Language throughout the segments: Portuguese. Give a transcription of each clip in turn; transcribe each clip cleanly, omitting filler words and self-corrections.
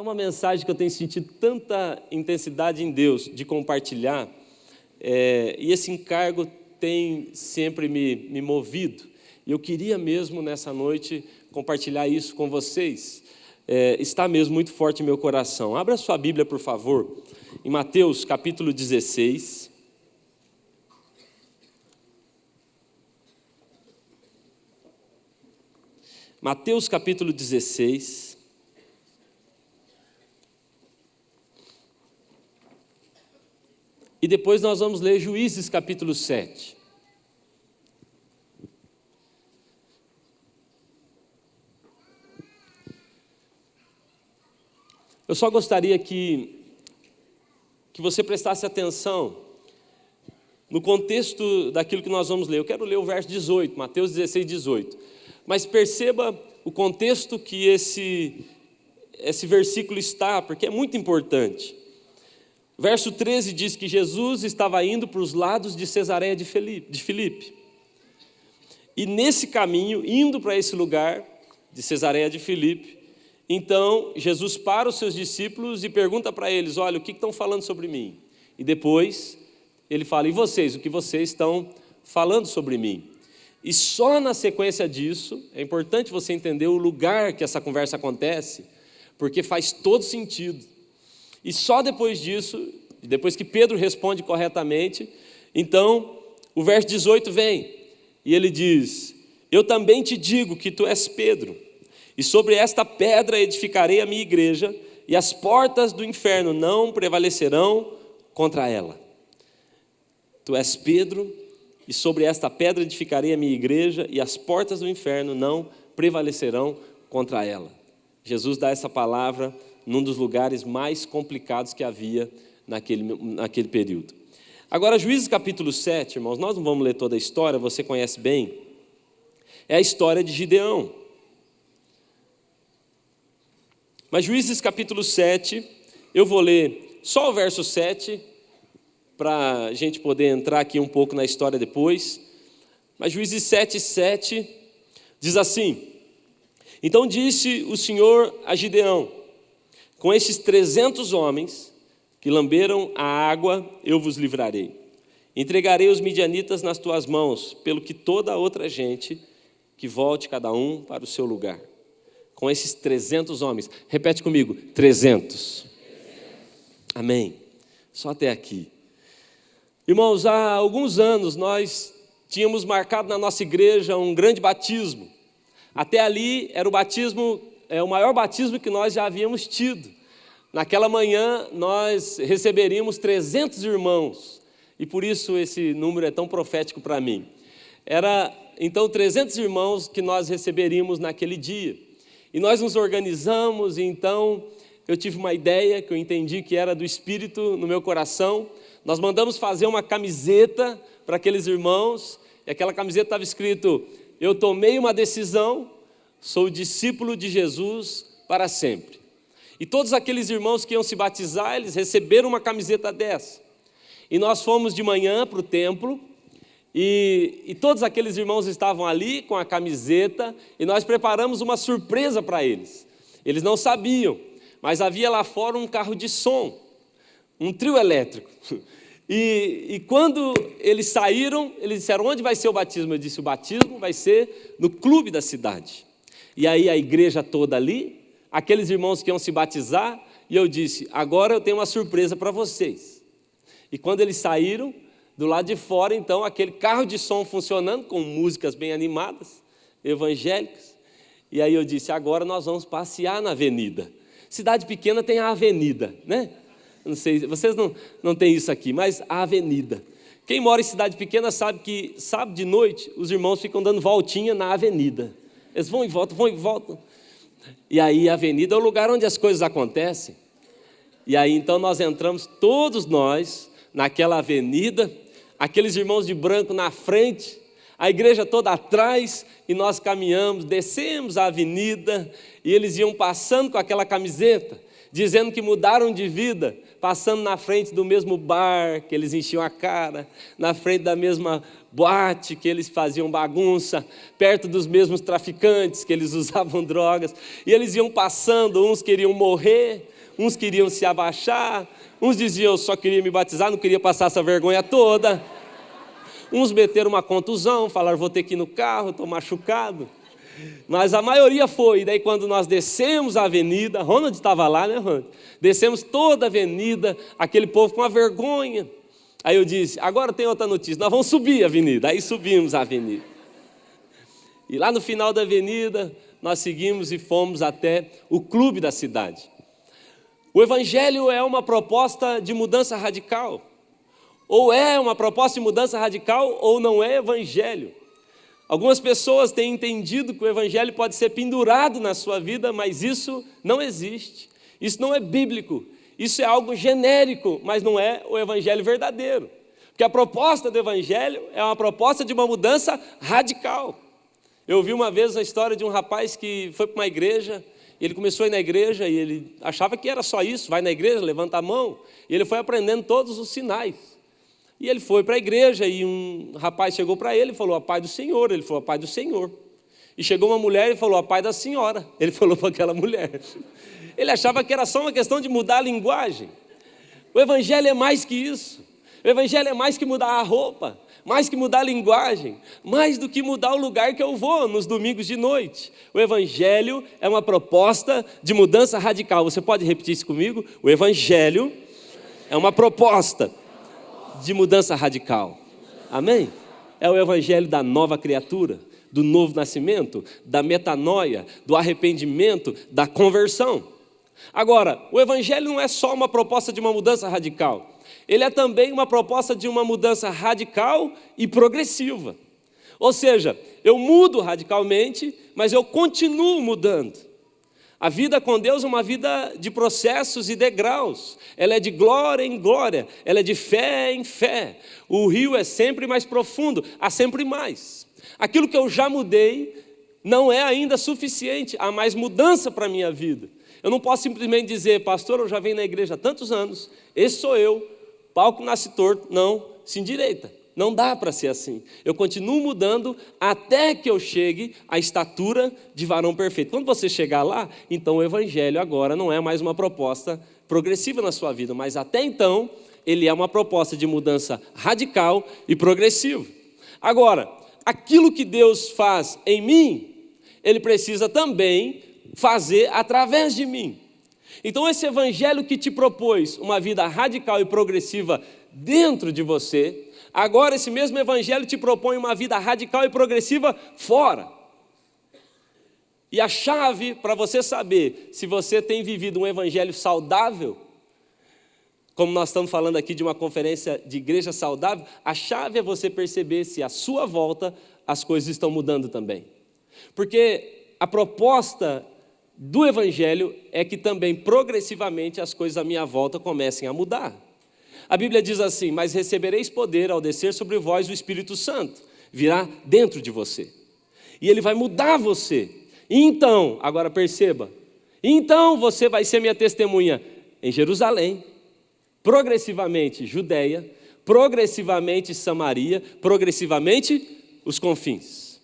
Há uma mensagem que eu tenho sentido tanta intensidade em Deus de compartilhar, e esse encargo tem sempre me movido. E eu queria mesmo nessa noite compartilhar isso com vocês. Está mesmo muito forte em meu coração. Abra sua Bíblia, por favor, em Mateus capítulo 16. Mateus capítulo 16. E depois nós vamos ler Juízes capítulo 7. Eu só gostaria que você prestasse atenção no contexto daquilo que nós vamos ler. Eu quero ler o verso 18, Mateus 16, 18. Mas perceba o contexto que esse versículo está, porque é muito importante. Verso 13 diz que Jesus estava indo para os lados de Cesareia de Filipe. E nesse caminho, indo para esse lugar de Cesareia de Filipe, então Jesus para os seus discípulos e pergunta para eles: olha, o que estão falando sobre mim? E depois ele fala: e vocês, o que vocês estão falando sobre mim? E só na sequência disso, é importante você entender o lugar que essa conversa acontece, porque faz todo sentido. E só depois disso, depois que Pedro responde corretamente, então o verso 18 vem, e ele diz: eu também te digo que tu és Pedro, e sobre esta pedra edificarei a minha igreja, e as portas do inferno não prevalecerão contra ela. Tu és Pedro, e sobre esta pedra edificarei a minha igreja, e as portas do inferno não prevalecerão contra ela. Jesus dá essa palavra num dos lugares mais complicados que havia naquele período. Agora, Juízes capítulo 7, irmãos, nós não vamos ler toda a história, você conhece bem. É a história de Gideão. Mas Juízes capítulo 7, eu vou ler só o verso 7, para a gente poder entrar aqui um pouco na história depois. Mas Juízes 7:7 diz assim: então disse o Senhor a Gideão: com estes 300 homens que lamberam a água, eu vos livrarei. Entregarei os midianitas nas tuas mãos, pelo que toda outra gente que volte cada um para o seu lugar. Com esses 300 homens. Repete comigo: 300. Amém. Só até aqui. Irmãos, há alguns anos nós tínhamos marcado na nossa igreja um grande batismo. Até ali era o maior batismo que nós já havíamos tido. Naquela manhã nós receberíamos 300 irmãos, e por isso esse número é tão profético para mim. Era então 300 irmãos que nós receberíamos naquele dia. E nós nos organizamos, e então eu tive uma ideia que eu entendi que era do Espírito no meu coração. Nós mandamos fazer uma camiseta para aqueles irmãos, e aquela camiseta estava escrito: eu tomei uma decisão, sou discípulo de Jesus para sempre. E todos aqueles irmãos que iam se batizar, eles receberam uma camiseta dessa. E nós fomos de manhã para o templo, e todos aqueles irmãos estavam ali com a camiseta, e nós preparamos uma surpresa para eles. Eles não sabiam, mas havia lá fora um carro de som, um trio elétrico. E quando eles saíram, eles disseram: onde vai ser o batismo? Eu disse: o batismo vai ser no clube da cidade. E aí a igreja toda ali, aqueles irmãos que iam se batizar, e eu disse: agora eu tenho uma surpresa para vocês. E quando eles saíram, do lado de fora, então, aquele carro de som funcionando, com músicas bem animadas, evangélicas. E aí eu disse: agora nós vamos passear na avenida. Cidade pequena tem a avenida, né? Não sei, vocês não têm isso aqui, mas a avenida. Quem mora em cidade pequena sabe que sábado de noite os irmãos ficam dando voltinha na avenida. Eles vão e voltam. E aí a avenida é o lugar onde as coisas acontecem. E aí então nós entramos, todos nós, naquela avenida, aqueles irmãos de branco na frente, a igreja toda atrás, e nós caminhamos, descemos a avenida, e eles iam passando com aquela camiseta. dizendo que mudaram de vida, passando na frente do mesmo bar que eles enchiam a cara, na frente da mesma boate que eles faziam bagunça, perto dos mesmos traficantes que eles usavam drogas, e eles iam passando, uns queriam morrer, uns queriam se abaixar, uns diziam, eu só queria me batizar, não queria passar essa vergonha toda, uns meteram uma contusão, falaram, vou ter que ir no carro, estou machucado. Mas a maioria foi, e daí quando nós descemos a avenida, Ronald estava lá, né, Ronald? Descemos toda a avenida, aquele povo com uma vergonha. Aí eu disse, agora tem outra notícia, nós vamos subir a avenida. Aí subimos a avenida. E lá no final da avenida, nós seguimos e fomos até o clube da cidade. O evangelho é uma proposta de mudança radical. Ou é uma proposta de mudança radical, ou não é evangelho. Algumas pessoas têm entendido que o evangelho pode ser pendurado na sua vida, mas isso não existe. Isso não é bíblico. Isso é algo genérico, mas não é o evangelho verdadeiro. Porque a proposta do evangelho é uma proposta de uma mudança radical. Eu ouvi uma vez a história de um rapaz que foi para uma igreja, e ele começou a ir na igreja e ele achava que era só isso, vai na igreja, levanta a mão, e ele foi aprendendo todos os sinais. E ele foi para a igreja e um rapaz chegou para ele e falou, a paz do Senhor. Ele falou, a paz do Senhor. E chegou uma mulher e falou, a paz da senhora. Ele falou para aquela mulher. Ele achava que era só uma questão de mudar a linguagem. O evangelho é mais que isso. O evangelho é mais que mudar a roupa, mais que mudar a linguagem, mais do que mudar o lugar que eu vou nos domingos de noite. O evangelho é uma proposta de mudança radical. Você pode repetir isso comigo? O evangelho é uma proposta de mudança radical. Amém? É o evangelho da nova criatura, do novo nascimento, da metanoia, do arrependimento, da conversão. Agora, o evangelho não é só uma proposta de uma mudança radical. Ele é também uma proposta de uma mudança radical e progressiva. Ou seja, eu mudo radicalmente, mas eu continuo mudando. A vida com Deus é uma vida de processos e degraus. Ela é de glória em glória, ela é de fé em fé. O rio é sempre mais profundo, há sempre mais. Aquilo que eu já mudei não é ainda suficiente, há mais mudança para a minha vida. Eu não posso simplesmente dizer, pastor, eu já venho na igreja há tantos anos, esse sou eu, palco nasce torto, não, se endireita. Não dá para ser assim. Eu continuo mudando até que eu chegue à estatura de varão perfeito. Quando você chegar lá, então o evangelho agora não é mais uma proposta progressiva na sua vida, mas até então ele é uma proposta de mudança radical e progressiva. Agora, aquilo que Deus faz em mim, Ele precisa também fazer através de mim. Então esse evangelho que te propôs uma vida radical e progressiva dentro de você, agora esse mesmo evangelho te propõe uma vida radical e progressiva fora. E a chave para você saber se você tem vivido um evangelho saudável, como nós estamos falando aqui de uma conferência de igreja saudável, a chave é você perceber se à sua volta as coisas estão mudando também. Porque a proposta do evangelho é que também progressivamente as coisas à minha volta comecem a mudar. A Bíblia diz assim, mas recebereis poder ao descer sobre vós o Espírito Santo, virá dentro de você, e ele vai mudar você. Então, agora perceba, então você vai ser minha testemunha em Jerusalém, progressivamente Judeia, progressivamente Samaria, progressivamente os confins.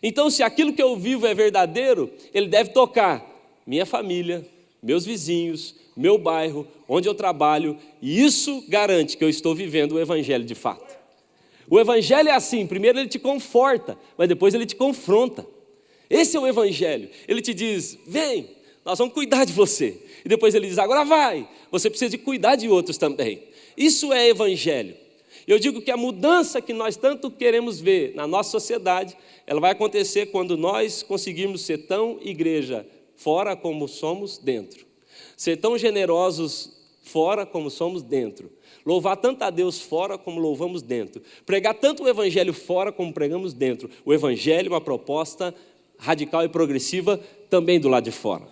Então, se aquilo que eu vivo é verdadeiro, ele deve tocar minha família, meus vizinhos, meu bairro, onde eu trabalho, e isso garante que eu estou vivendo o evangelho de fato. O evangelho é assim, primeiro ele te conforta, mas depois ele te confronta. Esse é o evangelho. Ele te diz, vem, nós vamos cuidar de você. E depois ele diz, agora vai, você precisa de cuidar de outros também. Isso é evangelho. Eu digo que a mudança que nós tanto queremos ver na nossa sociedade, ela vai acontecer quando nós conseguirmos ser tão igreja fora como somos dentro. Ser tão generosos fora como somos dentro. Louvar tanto a Deus fora como louvamos dentro. Pregar tanto o evangelho fora como pregamos dentro. O evangelho é uma proposta radical e progressiva também do lado de fora.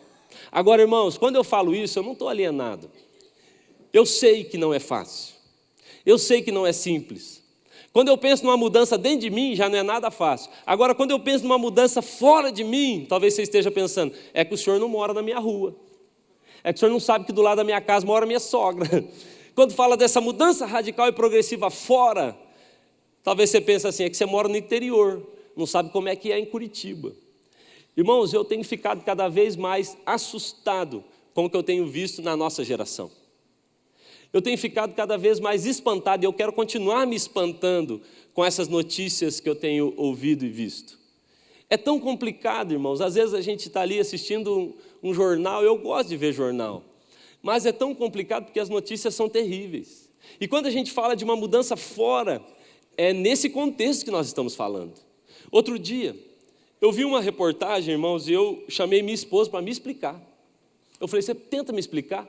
Agora, irmãos, quando eu falo isso, eu não estou alienado. Eu sei que não é fácil. Eu sei que não é simples. Quando eu penso numa mudança dentro de mim, já não é nada fácil. Agora, quando eu penso numa mudança fora de mim, talvez você esteja pensando, é que o senhor não mora na minha rua. É que o senhor não sabe que do lado da minha casa mora minha sogra. Quando fala dessa mudança radical e progressiva fora, talvez você pense assim, é que você mora no interior, não sabe como é que é em Curitiba. Irmãos, eu tenho ficado cada vez mais assustado com o que eu tenho visto na nossa geração. Eu tenho ficado cada vez mais espantado e eu quero continuar me espantando com essas notícias que eu tenho ouvido e visto. É tão complicado, irmãos, às vezes a gente está ali assistindo um jornal, eu gosto de ver jornal, mas é tão complicado porque as notícias são terríveis. E quando a gente fala de uma mudança fora, é nesse contexto que nós estamos falando. Outro dia, eu vi uma reportagem, irmãos, e eu chamei minha esposa para me explicar. Eu falei, você tenta me explicar?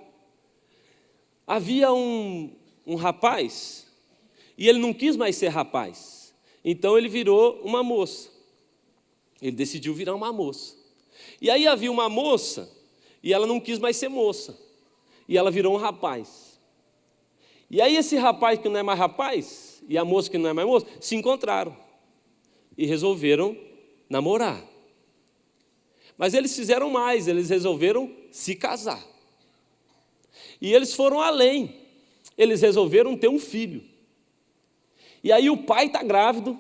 Havia um rapaz, e ele não quis mais ser rapaz, então ele virou uma moça. Ele decidiu virar uma moça. E aí havia uma moça, e ela não quis mais ser moça, e ela virou um rapaz. E aí esse rapaz que não é mais rapaz, e a moça que não é mais moça, se encontraram, e resolveram namorar. Mas eles fizeram mais, eles resolveram se casar. E eles foram além, eles resolveram ter um filho. E aí o pai está grávido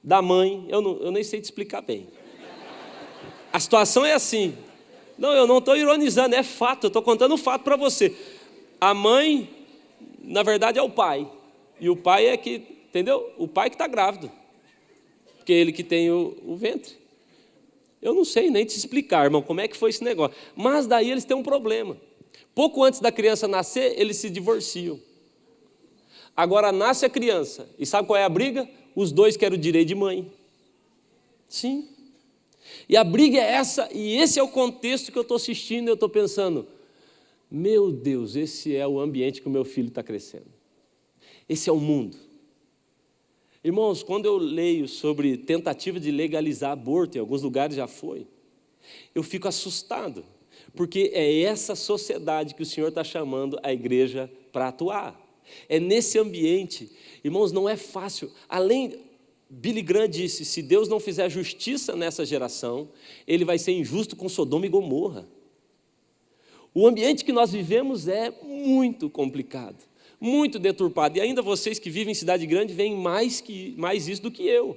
da mãe, eu nem sei te explicar bem. A situação é assim, não, eu não estou ironizando, é fato, eu estou contando um fato para você. A mãe, na verdade, é o pai, e o pai é que, entendeu? O pai que está grávido, porque é ele que tem o ventre. Eu não sei nem te explicar, irmão, como é que foi esse negócio. Mas daí eles têm um problema. Pouco antes da criança nascer, eles se divorciam. Agora nasce a criança, e sabe qual é a briga? Os dois querem o direito de mãe. Sim. E a briga é essa, e esse é o contexto que eu estou assistindo, e eu estou pensando, meu Deus, esse é o ambiente que o meu filho está crescendo. Esse é o mundo. Irmãos, quando eu leio sobre tentativa de legalizar aborto, em alguns lugares já foi, eu fico assustado, porque é essa sociedade que o Senhor está chamando a igreja para atuar. É nesse ambiente, irmãos, não é fácil. Billy Graham disse, se Deus não fizer justiça nessa geração, Ele vai ser injusto com Sodoma e Gomorra. O ambiente que nós vivemos é muito complicado, muito deturpado. E ainda vocês que vivem em cidade grande veem mais isso do que eu.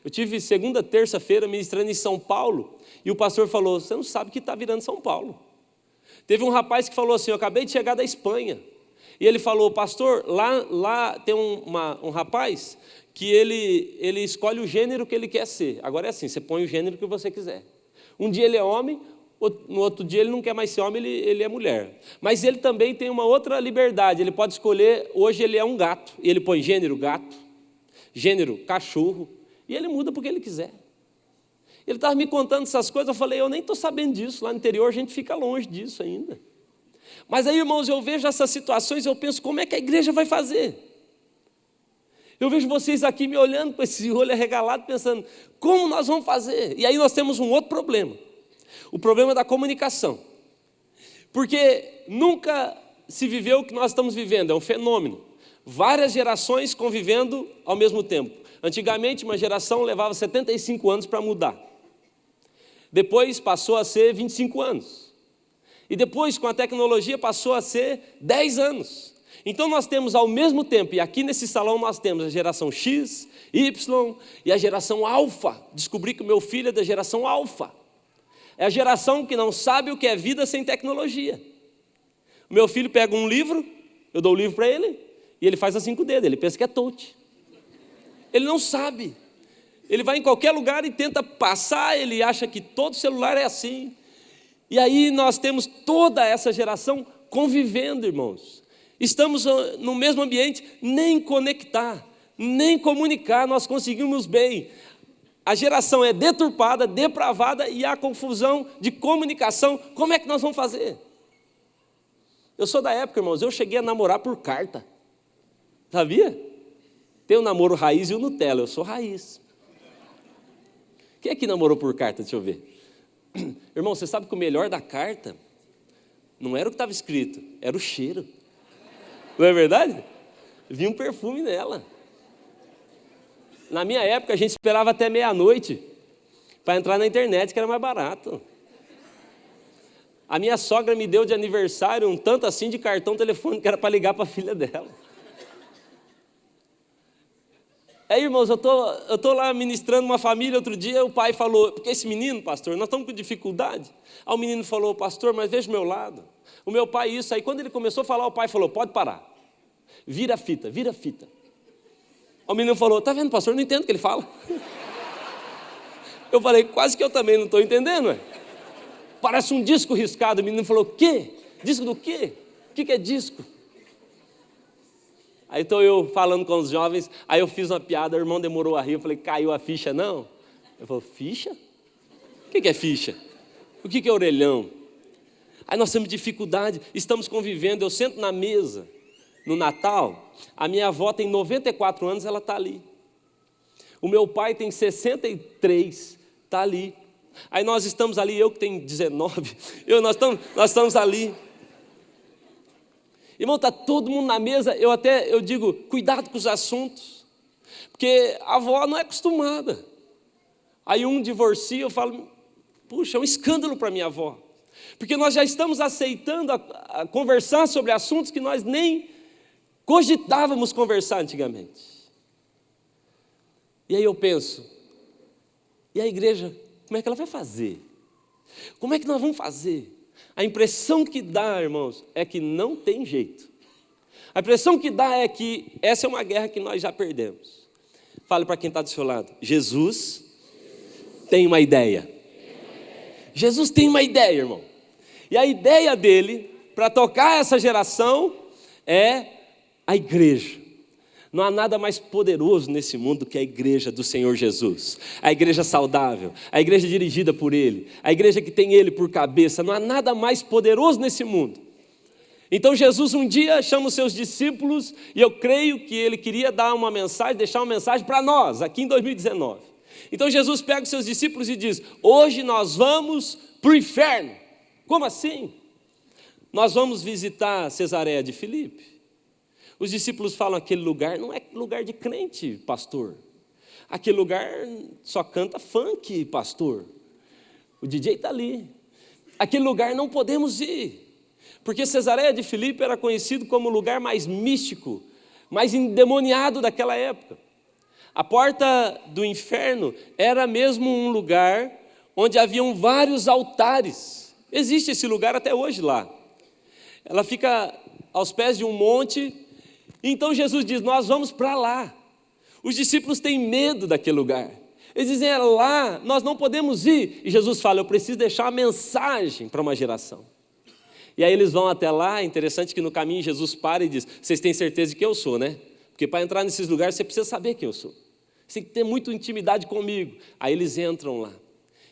Eu tive segunda, terça-feira ministrando em São Paulo, e o pastor falou, você não sabe o que está virando São Paulo. Teve um rapaz que falou assim, eu acabei de chegar da Espanha, e ele falou, pastor, lá tem um rapaz que ele escolhe o gênero que ele quer ser. Agora é assim, você põe o gênero que você quiser. Um dia ele é homem, no outro dia ele não quer mais ser homem, ele é mulher. Mas ele também tem uma outra liberdade, ele pode escolher, hoje ele é um gato, e ele põe gênero gato, gênero cachorro, e ele muda porque ele quiser. Ele estava me contando essas coisas, eu falei, eu nem estou sabendo disso, lá no interior a gente fica longe disso ainda. Mas aí, irmãos, eu vejo essas situações, eu penso, como é que a igreja vai fazer? Eu vejo vocês aqui me olhando com esse olho arregalado, pensando, como nós vamos fazer? E aí nós temos um outro problema, o problema da comunicação. Porque nunca se viveu o que nós estamos vivendo, é um fenômeno. Várias gerações convivendo ao mesmo tempo. Antigamente, uma geração levava 75 anos para mudar. Depois passou a ser 25 anos. E depois, com a tecnologia, passou a ser 10 anos. Então nós temos ao mesmo tempo, e aqui nesse salão nós temos a geração X, Y e a geração Alfa. Descobri que o meu filho é da geração Alfa. É a geração que não sabe o que é vida sem tecnologia. O meu filho pega um livro, eu dou o livro para ele, e ele faz assim com o dedo, ele pensa que é touch. Ele não sabe. Ele vai em qualquer lugar e tenta passar, ele acha que todo celular é assim. E aí nós temos toda essa geração convivendo, irmãos. Estamos no mesmo ambiente, nem conectar, nem comunicar, nós conseguimos bem. A geração é deturpada, depravada e há confusão de comunicação. Como é que nós vamos fazer? Eu sou da época, irmãos, eu cheguei a namorar por carta. Sabia? Tem o namoro raiz e o Nutella, eu sou raiz. Quem é que namorou por carta? Deixa eu ver. Irmão, você sabe que o melhor da carta não era o que estava escrito, era o cheiro. Não é verdade? Vinha um perfume nela. Na minha época, a gente esperava até meia-noite para entrar na internet, que era mais barato. A minha sogra me deu de aniversário um tanto assim de cartão telefônico que era para ligar para a filha dela. Aí, irmãos, eu tô lá ministrando uma família, outro dia o pai falou, porque esse menino, pastor, nós estamos com dificuldade. Aí o menino falou, pastor, mas veja o meu lado. O meu pai isso, aí quando ele começou a falar, o pai falou, pode parar. Vira a fita, vira a fita. Aí o menino falou, tá vendo, pastor, eu não entendo o que ele fala. Eu falei, quase que eu também não estou entendendo, ué. Parece um disco riscado. O menino falou, o quê? Disco do quê? O que é disco? Aí estou eu falando com os jovens, aí eu fiz uma piada, o irmão demorou a rir, eu falei, caiu a ficha não? Ele falou, ficha? O que é ficha? O que é orelhão? Aí nós temos dificuldade, estamos convivendo, eu sento na mesa, no Natal, a minha avó tem 94 anos, ela está ali. O meu pai tem 63, está ali. Aí nós estamos ali, eu que tenho 19, nós estamos ali. Irmão, está todo mundo na mesa, eu digo, cuidado com os assuntos, porque a avó não é acostumada. Aí um divorcia, eu falo, puxa, é um escândalo para minha avó, porque nós já estamos aceitando a conversar sobre assuntos que nós nem cogitávamos conversar antigamente. E aí eu penso, e a igreja, como é que ela vai fazer? Como é que nós vamos fazer? A impressão que dá, irmãos, é que não tem jeito. A impressão que dá é que essa é uma guerra que nós já perdemos. Fale para quem está do seu lado, Jesus tem uma ideia. Jesus tem uma ideia, irmão. E a ideia dele, para tocar essa geração, é a igreja. Não há nada mais poderoso nesse mundo que a igreja do Senhor Jesus. A igreja saudável, a igreja dirigida por Ele, a igreja que tem Ele por cabeça. Não há nada mais poderoso nesse mundo. Então Jesus um dia chama os seus discípulos, e eu creio que Ele queria dar uma mensagem, deixar uma mensagem para nós, aqui em 2019. Então Jesus pega os seus discípulos e diz, hoje nós vamos para o inferno. Como assim? Nós vamos visitar Cesareia de Filipe. Os discípulos falam, aquele lugar não é lugar de crente, pastor. Aquele lugar só canta funk, pastor. O DJ está ali. Aquele lugar não podemos ir. Porque Cesareia de Filipe era conhecido como o lugar mais místico, mais endemoniado daquela época. A porta do inferno era mesmo um lugar onde haviam vários altares. Existe esse lugar até hoje lá. Ela fica aos pés de um monte. Então Jesus diz, nós vamos para lá. Os discípulos têm medo daquele lugar. Eles dizem, é lá, nós não podemos ir. E Jesus fala, eu preciso deixar uma mensagem para uma geração. E aí eles vão até lá, é interessante que no caminho Jesus para e diz, vocês têm certeza de quem eu sou, né? Porque para entrar nesses lugares você precisa saber quem eu sou. Você tem que ter muita intimidade comigo. Aí eles entram lá.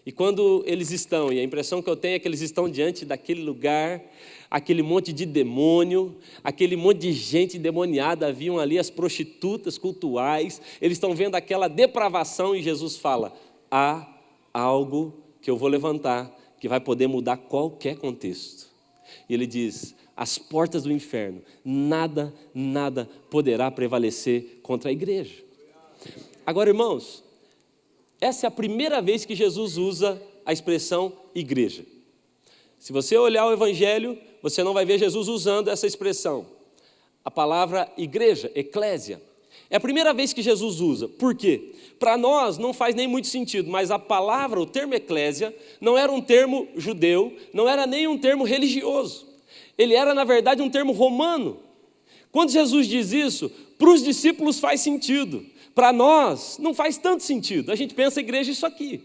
E quando eles estão, e a impressão que eu tenho é que eles estão diante daquele lugar, aquele monte de demônio, aquele monte de gente endemoniada, haviam ali as prostitutas cultuais, eles estão vendo aquela depravação e Jesus fala, há algo que eu vou levantar, que vai poder mudar qualquer contexto. E ele diz, as portas do inferno, nada poderá prevalecer contra a igreja. Agora, irmãos, essa é a primeira vez que Jesus usa a expressão igreja. Se você olhar o Evangelho, você não vai ver Jesus usando essa expressão. A palavra igreja, eclésia, é a primeira vez que Jesus usa. Por quê? Para nós não faz nem muito sentido, mas a palavra, o termo eclésia, não era um termo judeu, não era nem um termo religioso. Ele era, na verdade, um termo romano. Quando Jesus diz isso, para os discípulos faz sentido. Para nós, não faz tanto sentido. A gente pensa igreja isso aqui.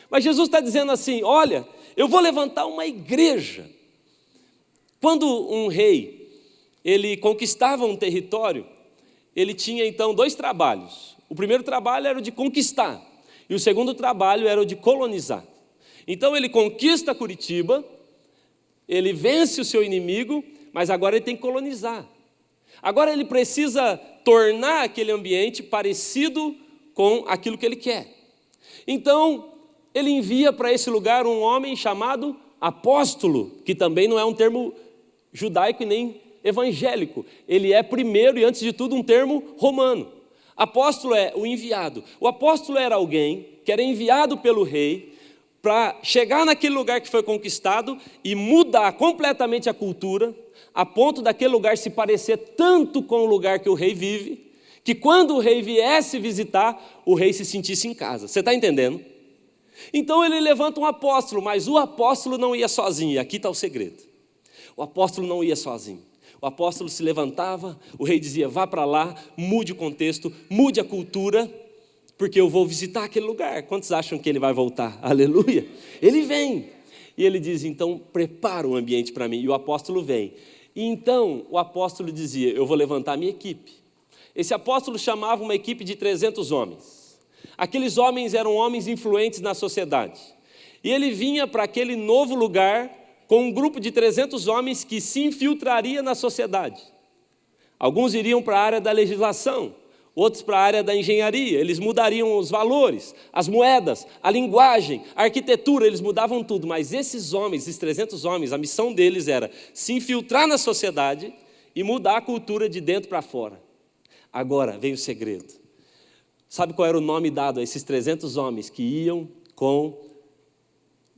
Mas Jesus está dizendo assim, olha, eu vou levantar uma igreja. Quando um rei, ele conquistava um território, ele tinha então 2 trabalhos. O primeiro trabalho era o de conquistar, e o segundo trabalho era o de colonizar. Então ele conquista Curitiba, ele vence o seu inimigo, mas agora ele tem que colonizar. Agora ele precisa tornar aquele ambiente parecido com aquilo que ele quer. Então, ele envia para esse lugar um homem chamado apóstolo, que também não é um termo judaico e nem evangélico. Ele é primeiro e antes de tudo um termo romano. Apóstolo é o enviado. O apóstolo era alguém que era enviado pelo rei para chegar naquele lugar que foi conquistado e mudar completamente a cultura, a ponto daquele lugar se parecer tanto com o lugar que o rei vive, que quando o rei viesse visitar, o rei se sentisse em casa. Você está entendendo? Então ele levanta um apóstolo, mas o apóstolo não ia sozinho, e aqui está o segredo. O apóstolo não ia sozinho. O apóstolo se levantava, o rei dizia, vá para lá, mude o contexto, mude a cultura, porque eu vou visitar aquele lugar. Quantos acham que ele vai voltar? Aleluia! Ele vem. E ele diz, então, prepara o ambiente para mim. E o apóstolo vem. E então, o apóstolo dizia, eu vou levantar a minha equipe. Esse apóstolo chamava uma equipe de 300 homens. Aqueles homens eram homens influentes na sociedade. E ele vinha para aquele novo lugar com um grupo de 300 homens que se infiltraria na sociedade. Alguns iriam para a área da legislação, outros para a área da engenharia, eles mudariam os valores, as moedas, a linguagem, a arquitetura, eles mudavam tudo, mas esses homens, esses 300 homens, a missão deles era se infiltrar na sociedade e mudar a cultura de dentro para fora. Agora vem o segredo. Sabe qual era o nome dado a esses 300 homens que iam com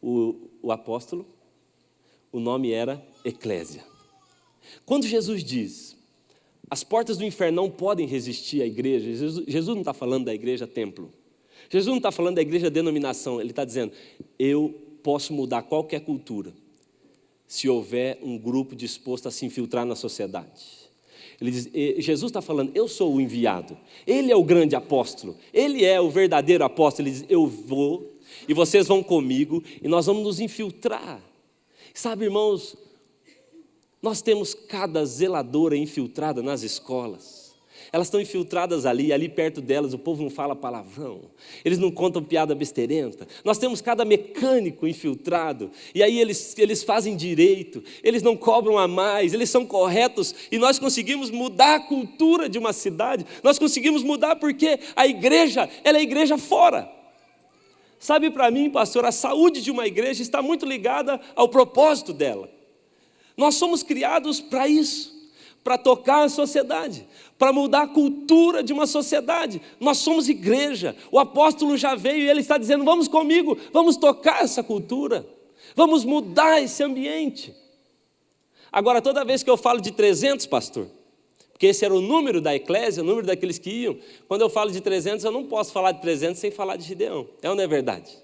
o apóstolo? O nome era Eclésia. Quando Jesus diz, as portas do inferno não podem resistir à igreja, Jesus não está falando da igreja templo. Jesus não está falando da igreja denominação. Ele está dizendo, eu posso mudar qualquer cultura, se houver um grupo disposto a se infiltrar na sociedade. Ele diz, Jesus está falando, eu sou o enviado. Ele é o grande apóstolo. Ele é o verdadeiro apóstolo. Ele diz, eu vou e vocês vão comigo e nós vamos nos infiltrar. Sabe, irmãos, nós temos cada zeladora infiltrada nas escolas. Elas estão infiltradas ali perto delas o povo não fala palavrão, eles não contam piada besteirenta. Nós temos cada mecânico infiltrado, e aí eles fazem direito, eles não cobram a mais, eles são corretos, e nós conseguimos mudar a cultura de uma cidade, nós conseguimos mudar porque a igreja, ela é igreja fora. Sabe, para mim, pastor, a saúde de uma igreja está muito ligada ao propósito dela. Nós somos criados para isso, para tocar a sociedade, para mudar a cultura de uma sociedade. Nós somos igreja. O apóstolo já veio e ele está dizendo, vamos comigo, vamos tocar essa cultura, vamos mudar esse ambiente. Agora, toda vez que eu falo de 300, pastor, porque esse era o número da eclésia, o número daqueles que iam, quando eu falo de 300, eu não posso falar de 300 sem falar de Gideão. É ou não é verdade?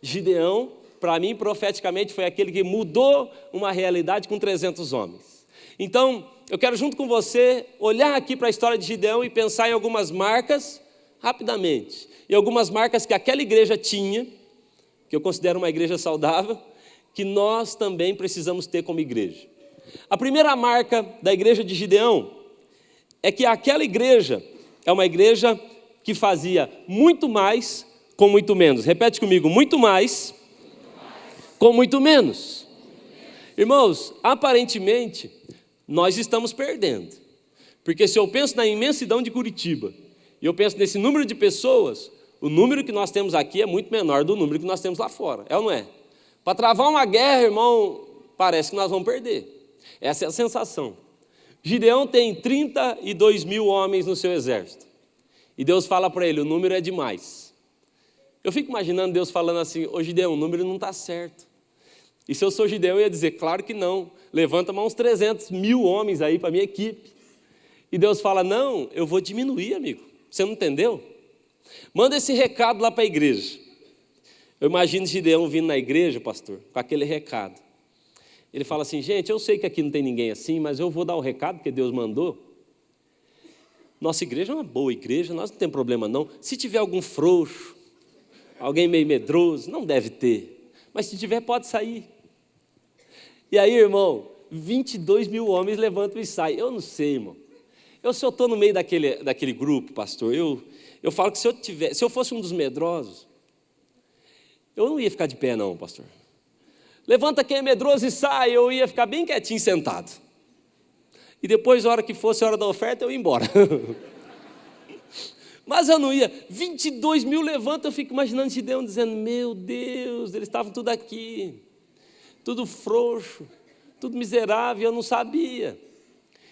Gideão, para mim, profeticamente, foi aquele que mudou uma realidade com 300 homens. Então, eu quero junto com você olhar aqui para a história de Gideão e pensar em algumas marcas, rapidamente, e algumas marcas que aquela igreja tinha, que eu considero uma igreja saudável, que nós também precisamos ter como igreja. A primeira marca da igreja de Gideão é que aquela igreja é uma igreja que fazia muito mais com muito menos. Repete comigo, muito mais com muito menos. Irmãos, aparentemente, nós estamos perdendo. Porque se eu penso na imensidão de Curitiba, e eu penso nesse número de pessoas, o número que nós temos aqui é muito menor do número que nós temos lá fora. É ou não é? Para travar uma guerra, irmão, parece que nós vamos perder. Essa é a sensação. Gideão tem 32 mil homens no seu exército. E Deus fala para ele, o número é demais. Eu fico imaginando Deus falando assim, ô Gideão, o número não está certo. E se eu sou Gideão, eu ia dizer, claro que não. Levanta mais uns 300 mil homens aí para a minha equipe. E Deus fala, não, eu vou diminuir, amigo. Você não entendeu? Manda esse recado lá para a igreja. Eu imagino Gideão vindo na igreja, pastor, com aquele recado. Ele fala assim, gente, eu sei que aqui não tem ninguém assim, mas eu vou dar o recado que Deus mandou. Nossa igreja é uma boa igreja, nós não temos problema não. Se tiver algum frouxo, alguém meio medroso, não deve ter. Mas se tiver, pode sair. E aí, irmão, 22 mil homens levantam e saem. Eu não sei, irmão. Se eu estou no meio daquele grupo, pastor, eu falo que se eu fosse um dos medrosos, eu não ia ficar de pé não, pastor. Levanta quem é medroso e sai, eu ia ficar bem quietinho sentado. E depois, a hora que fosse a hora da oferta, eu ia embora. Mas eu não ia. 22 mil levanta, eu fico imaginando Gideão dizendo, meu Deus, eles estavam tudo aqui, tudo frouxo, tudo miserável, eu não sabia.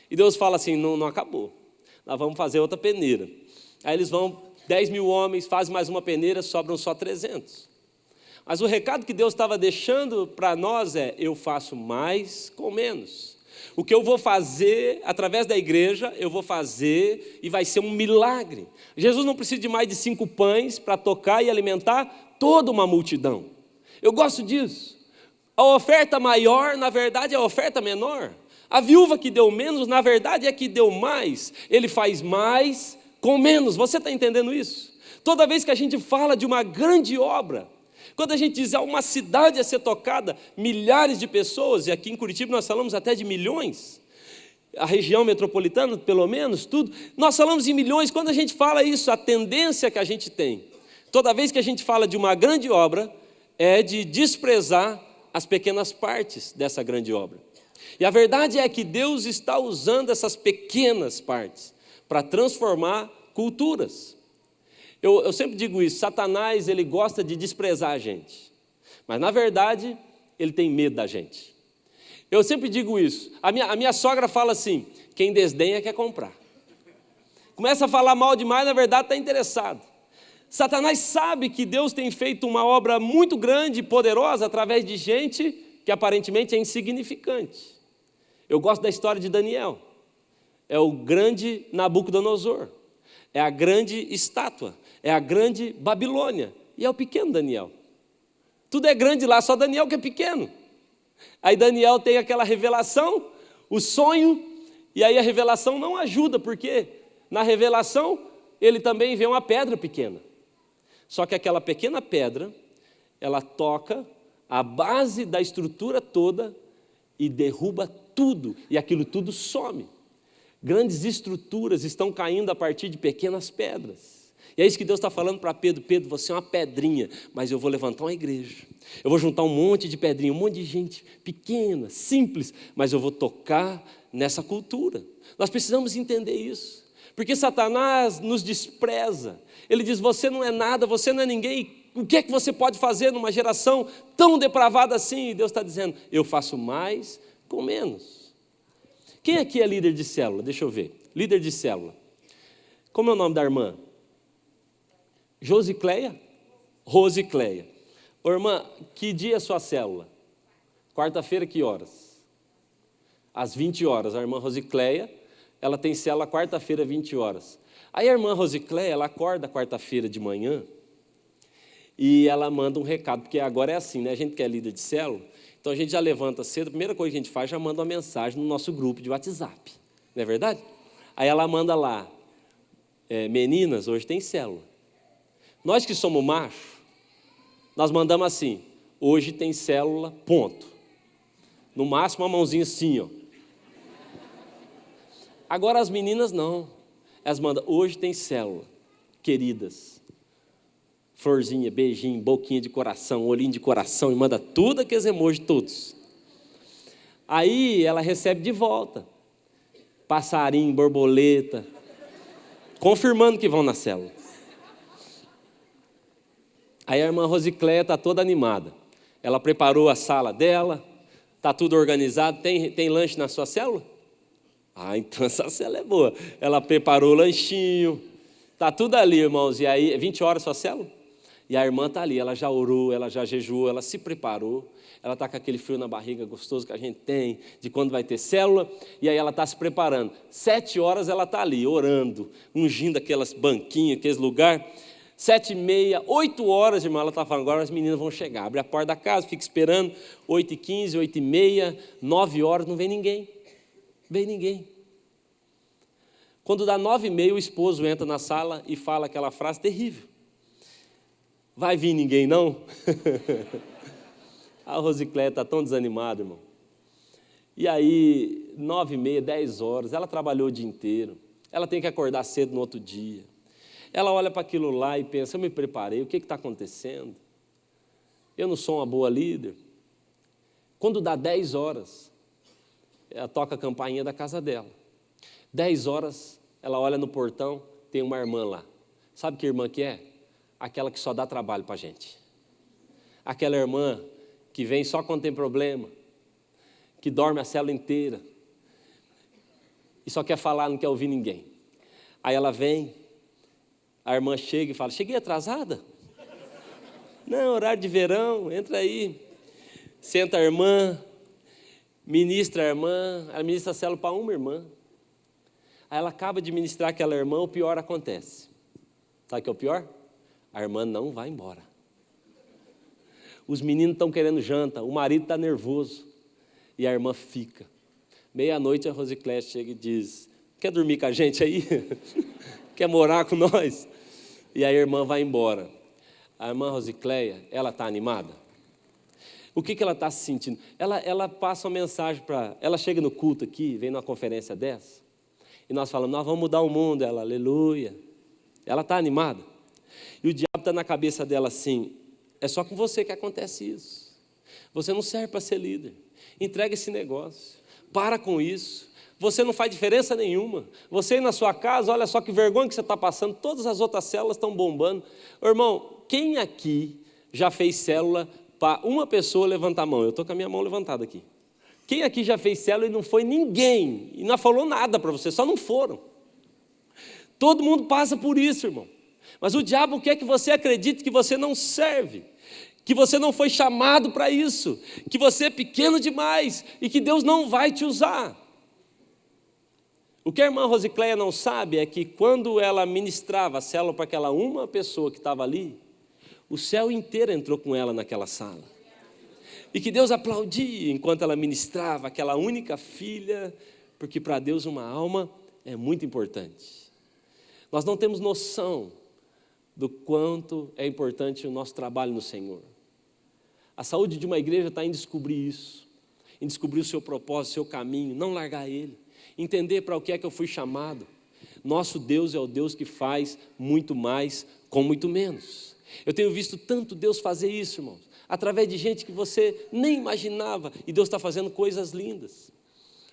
E Deus fala assim, não acabou, nós vamos fazer outra peneira. Aí eles vão, 10 mil homens, fazem mais uma peneira, sobram só 300. Mas o recado que Deus estava deixando para nós é: eu faço mais com menos. O que eu vou fazer através da igreja, eu vou fazer e vai ser um milagre. Jesus não precisa de mais de 5 pães para tocar e alimentar toda uma multidão. Eu gosto disso. A oferta maior, na verdade, é a oferta menor. A viúva que deu menos, na verdade, é que deu mais. Ele faz mais com menos. Você está entendendo isso? Toda vez que a gente fala de uma grande obra, quando a gente diz uma cidade a ser tocada, milhares de pessoas, e aqui em Curitiba nós falamos até de milhões, a região metropolitana, pelo menos, tudo, nós falamos em milhões. Quando a gente fala isso, a tendência que a gente tem, toda vez que a gente fala de uma grande obra, é de desprezar as pequenas partes dessa grande obra. E a verdade é que Deus está usando essas pequenas partes para transformar culturas. Eu sempre digo isso: Satanás, ele gosta de desprezar a gente, mas na verdade ele tem medo da gente. Eu sempre digo isso. A minha sogra fala assim: quem desdenha quer comprar. Começa a falar mal demais, na verdade está interessado. Satanás sabe que Deus tem feito uma obra muito grande e poderosa através de gente que aparentemente é insignificante. Eu gosto da história de Daniel. É o grande Nabucodonosor, é a grande estátua, é a grande Babilônia, e é o pequeno Daniel. Tudo é grande lá, só Daniel que é pequeno. Aí Daniel tem aquela revelação, o sonho, e aí a revelação não ajuda, porque na revelação ele também vê uma pedra pequena. Só que aquela pequena pedra, ela toca a base da estrutura toda e derruba tudo, e aquilo tudo some. Grandes estruturas estão caindo a partir de pequenas pedras. E é isso que Deus está falando para Pedro: Pedro, você é uma pedrinha, mas eu vou levantar uma igreja. Eu vou juntar um monte de pedrinha, um monte de gente pequena, simples, mas eu vou tocar nessa cultura. Nós precisamos entender isso, porque Satanás nos despreza. Ele diz: você não é nada, você não é ninguém. O que é que você pode fazer numa geração tão depravada assim? E Deus está dizendo: eu faço mais com menos. Quem aqui é líder de célula? Deixa eu ver. Líder de célula. Como é o nome da irmã? Josicleia? Rosicleia. Ô, irmã, que dia é a sua célula? Quarta-feira, que horas? Às 20 horas. A irmã Rosicleia, ela tem célula quarta-feira, 20 horas. Aí a irmã Rosicleia, ela acorda quarta-feira de manhã e ela manda um recado, porque agora é assim, né? A gente que é líder de célula, então a gente já levanta cedo, a primeira coisa que a gente faz, já manda uma mensagem no nosso grupo de WhatsApp, não é verdade? Aí ela manda lá: meninas, hoje tem célula. Nós que somos macho, nós mandamos assim: hoje tem célula, ponto. No máximo uma mãozinha assim, ó. Agora as meninas não, elas mandam: hoje tem célula, queridas. Florzinha, beijinho, boquinha de coração, olhinho de coração, e manda tudo aqueles emojis todos. Aí ela recebe de volta passarinho, borboleta, confirmando que vão na célula. Aí a irmã Rosicléia está toda animada. Ela preparou a sala dela, está tudo organizado. Tem lanche na sua célula? Ah, então essa célula é boa. Ela preparou o lanchinho, está tudo ali, irmãos. E aí, 20 horas a sua célula? E a irmã está ali, ela já orou, ela já jejuou, ela se preparou, ela está com aquele frio na barriga gostoso que a gente tem, de quando vai ter célula, e aí ela está se preparando. 7 horas ela está ali, orando, ungindo aquelas banquinhas, aqueles lugares. 7h30, 8 horas, irmã, ela está falando: agora as meninas vão chegar. Abre a porta da casa, fica esperando, 8h15, 8h30, 9 horas, não vem ninguém. Vem ninguém. Quando dá 9h30, o esposo entra na sala e fala aquela frase terrível: vai vir ninguém, não? A Rosicléia está tão desanimada, irmão. E aí, 9h30, 10 horas, ela trabalhou o dia inteiro. Ela tem que acordar cedo no outro dia. Ela olha para aquilo lá e pensa: eu me preparei, o que está acontecendo? Eu não sou uma boa líder. Quando dá 10 horas, ela toca a campainha da casa dela. 10 horas, ela olha no portão, tem uma irmã lá. Sabe que irmã que é? Aquela que só dá trabalho para a gente. Aquela irmã que vem só quando tem problema, que dorme a célula inteira e só quer falar, não quer ouvir ninguém. Aí ela vem, a irmã chega e fala: cheguei atrasada? Não, horário de verão, entra aí. Senta a irmã, ministra a irmã, ela ministra a célula para uma irmã. Aí ela acaba de ministrar aquela irmã, o pior acontece. Sabe o que é o pior? A irmã não vai embora. Os meninos estão querendo janta, o marido está nervoso. E a irmã fica. Meia-noite a Rosicléia chega e diz: quer dormir com a gente aí? Quer morar com nós? E a irmã vai embora. A irmã Rosicléia, ela está animada? O que ela está se sentindo? Ela passa uma mensagem para... Ela chega no culto aqui, vem numa conferência dessa, e nós falamos, nós vamos mudar o mundo. Ela, aleluia. Ela está animada. E o diabo está na cabeça dela assim, é só com você que acontece isso. Você não serve para ser líder. Entrega esse negócio. Para com isso. Você não faz diferença nenhuma. Você ir na sua casa, olha só que vergonha que você está passando. Todas as outras células estão bombando. Irmão, quem aqui já fez célula para uma pessoa levantar a mão? Eu estou com a minha mão levantada aqui. Quem aqui já fez célula e não foi ninguém? E não falou nada para você, só não foram. Todo mundo passa por isso, irmão. Mas o diabo quer que você acredite que você não serve, que você não foi chamado para isso, que você é pequeno demais e que Deus não vai te usar. O que a irmã Rosicléia não sabe é que quando ela ministrava a célula para aquela uma pessoa que estava ali, o céu inteiro entrou com ela naquela sala. E que Deus aplaudia enquanto ela ministrava aquela única filha, porque para Deus uma alma é muito importante. Nós não temos noção do quanto é importante o nosso trabalho no Senhor. A saúde de uma igreja está em descobrir isso, em descobrir o seu propósito, o seu caminho, não largar ele, entender para o que é que eu fui chamado. Nosso Deus é o Deus que faz muito mais com muito menos. Eu tenho visto tanto Deus fazer isso, irmãos, através de gente que você nem imaginava, e Deus está fazendo coisas lindas.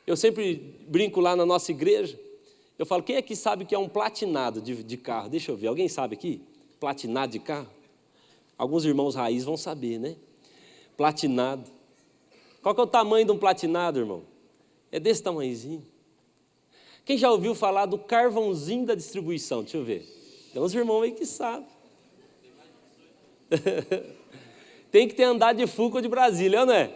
Eu sempre brinco lá na nossa igreja, eu falo, quem aqui sabe o que é um platinado de carro? Deixa eu ver, alguém sabe aqui? Platinado de carro? Alguns irmãos raiz vão saber, né? Platinado. Qual que é o tamanho de um platinado, irmão? É desse tamanhozinho. Quem já ouviu falar do carvãozinho da distribuição? Deixa eu ver. Tem uns irmãos aí que sabem. Tem que ter andado de Foucault de Brasília, não é?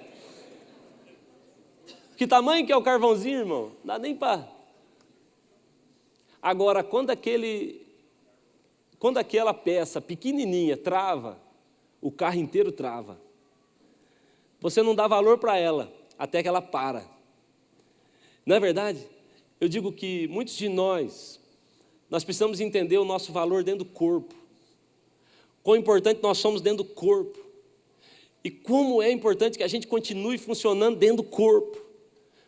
Que tamanho que é o carvãozinho, irmão? Não dá nem para... Agora, quando aquela peça pequenininha trava, o carro inteiro trava. Você não dá valor para ela, até que ela para. Não é verdade? Eu digo que muitos de nós precisamos entender o nosso valor dentro do corpo. Quão importante nós somos dentro do corpo. E como é importante que a gente continue funcionando dentro do corpo,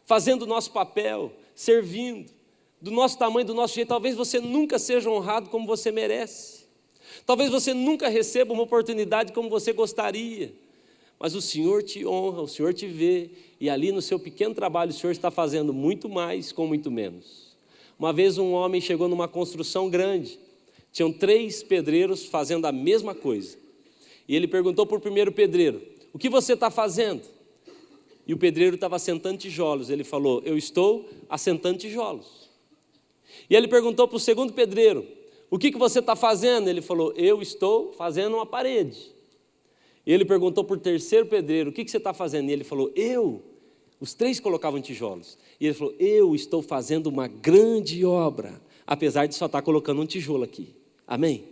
fazendo o nosso papel, servindo, do nosso tamanho, do nosso jeito. Talvez você nunca seja honrado como você merece. Talvez você nunca receba uma oportunidade como você gostaria. Mas o Senhor te honra, o Senhor te vê, e ali no seu pequeno trabalho o Senhor está fazendo muito mais com muito menos. Uma vez um homem chegou numa construção grande, tinham 3 pedreiros fazendo a mesma coisa. E ele perguntou para o primeiro pedreiro, o que você está fazendo? E o pedreiro estava assentando tijolos. Ele falou, eu estou assentando tijolos. E ele perguntou para o segundo pedreiro, o que você está fazendo? Ele falou, eu estou fazendo uma parede. E ele perguntou para o terceiro pedreiro, o que você está fazendo? E ele falou, eu. Os 3 colocavam tijolos. E ele falou, eu estou fazendo uma grande obra, apesar de só estar colocando um tijolo aqui. Amém?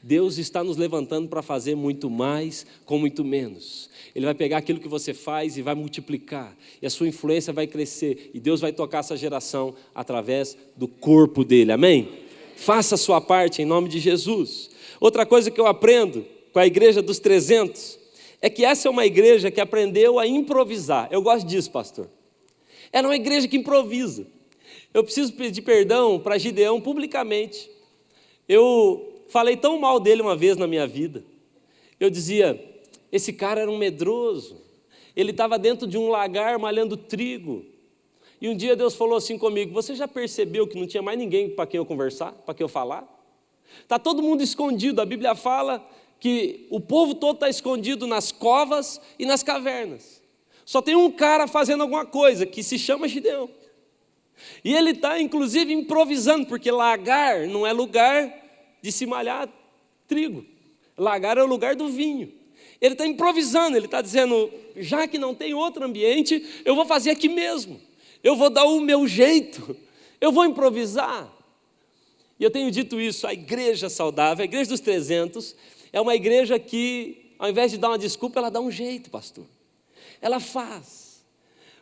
Deus está nos levantando para fazer muito mais com muito menos. Ele vai pegar aquilo que você faz e vai multiplicar. E a sua influência vai crescer. E Deus vai tocar essa geração através do corpo dele. Amém? Faça a sua parte em nome de Jesus. Outra coisa que eu aprendo com a igreja dos 300, é que essa é uma igreja que aprendeu a improvisar. Eu gosto disso, pastor. Era uma igreja que improvisa. Eu preciso pedir perdão para Gideão publicamente. Eu falei tão mal dele uma vez na minha vida. Eu dizia, esse cara era um medroso. Ele estava dentro de um lagar malhando trigo. E um dia Deus falou assim comigo, você já percebeu que não tinha mais ninguém para quem eu conversar, para quem eu falar? Está todo mundo escondido. A Bíblia fala que o povo todo está escondido nas covas e nas cavernas. Só tem um cara fazendo alguma coisa, que se chama Gideão. E ele está, inclusive, improvisando, porque lagar não é lugar de se malhar trigo. Lagar é o lugar do vinho. Ele está improvisando, ele está dizendo, já que não tem outro ambiente, eu vou fazer aqui mesmo. Eu vou dar o meu jeito, eu vou improvisar. E eu tenho dito isso, a igreja saudável, a igreja dos 300, é uma igreja que, ao invés de dar uma desculpa, ela dá um jeito, pastor. Ela faz.